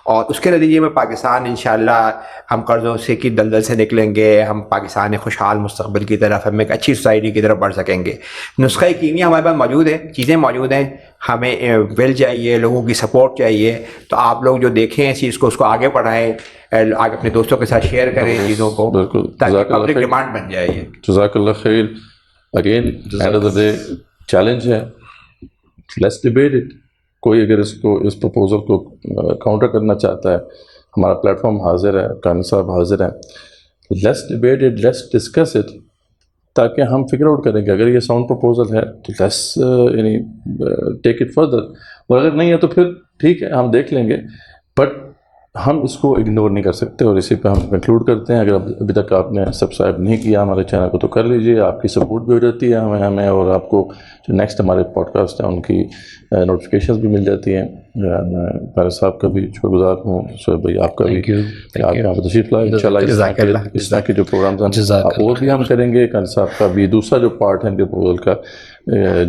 اور اس کے نتیجے میں پاکستان انشاءاللہ ہم قرضوں سے کی دلدل سے نکلیں گے, ہم پاکستان خوشحال مستقبل کی طرف, ہم ایک اچھی سوسائٹی کی طرف بڑھ سکیں گے. نسخہ کیمیا ہمارے پاس موجود ہے, چیزیں موجود ہیں, ہمیں ول چاہیے, لوگوں کی سپورٹ چاہیے. تو آپ لوگ جو دیکھیں اس چیز کو, اس کو آگے بڑھائیں, آگے اپنے دوستوں کے ساتھ شیئر کریں چیزوں کو, تاکہ پبلک ڈیمانڈ بن جائے. جزاک اللہ خیر. Again and of the day challenge ہے, لیٹس ڈیبیٹ اٹ. کوئی اگر اس پروپوزل کو کاؤنٹر کرنا چاہتا ہے, ہمارا پلیٹ فارم حاضر ہے, قانی صاحب حاضر ہیں. Let's debate it, let's discuss it, تاکہ ہم فگر آؤٹ کریں کہ اگر یہ ساؤنڈ پروپوزل ہے تو لیٹس یعنی ٹیک اٹ فردر, اور اگر نہیں ہے تو پھر ٹھیک ہے ہم دیکھ لیں گے, بٹ ہم اس کو اگنور نہیں کر سکتے. اور اسی پہ ہم کنکلوڈ کرتے ہیں. اگر ابھی تک آپ نے سبسکرائب نہیں کیا ہمارے چینل کو تو کر لیجئے, آپ کی سپورٹ بھی ہو جاتی ہے ہمیں, اور آپ کو جو نیکسٹ ہمارے پوڈ کاسٹ ہیں ان کی نوٹیفیکیشنز بھی مل جاتی ہیں. میں فارس صاحب کا بھی شکر گزار ہوں, سہیل بھائی آپ کا بھی, آپ یہاں پہ تشریف لائے. انشاءاللہ اس طرح کے جو پروگرامز ہیں اور بھی ہم کریں گے. قانی صاحب کا بھی دوسرا جو پارٹ ہے ان کے پروپوزل کا,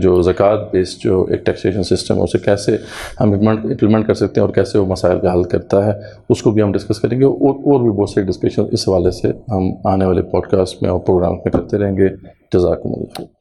جو زکوٰۃ بیسڈ جو ایک ٹیکسیشن سسٹم ہے اسے کیسے ہم امپلیمنٹ کر سکتے ہیں اور کیسے وہ مسائل کا حل کرتا ہے، اس کو بھی ہم ڈسکس کریں گے، اور بھی بہت سے ڈسکشن اس حوالے سے ہم آنے والے پوڈ کاسٹ میں اور پروگرام میں کرتے رہیں گے۔ جزاکم اللہ۔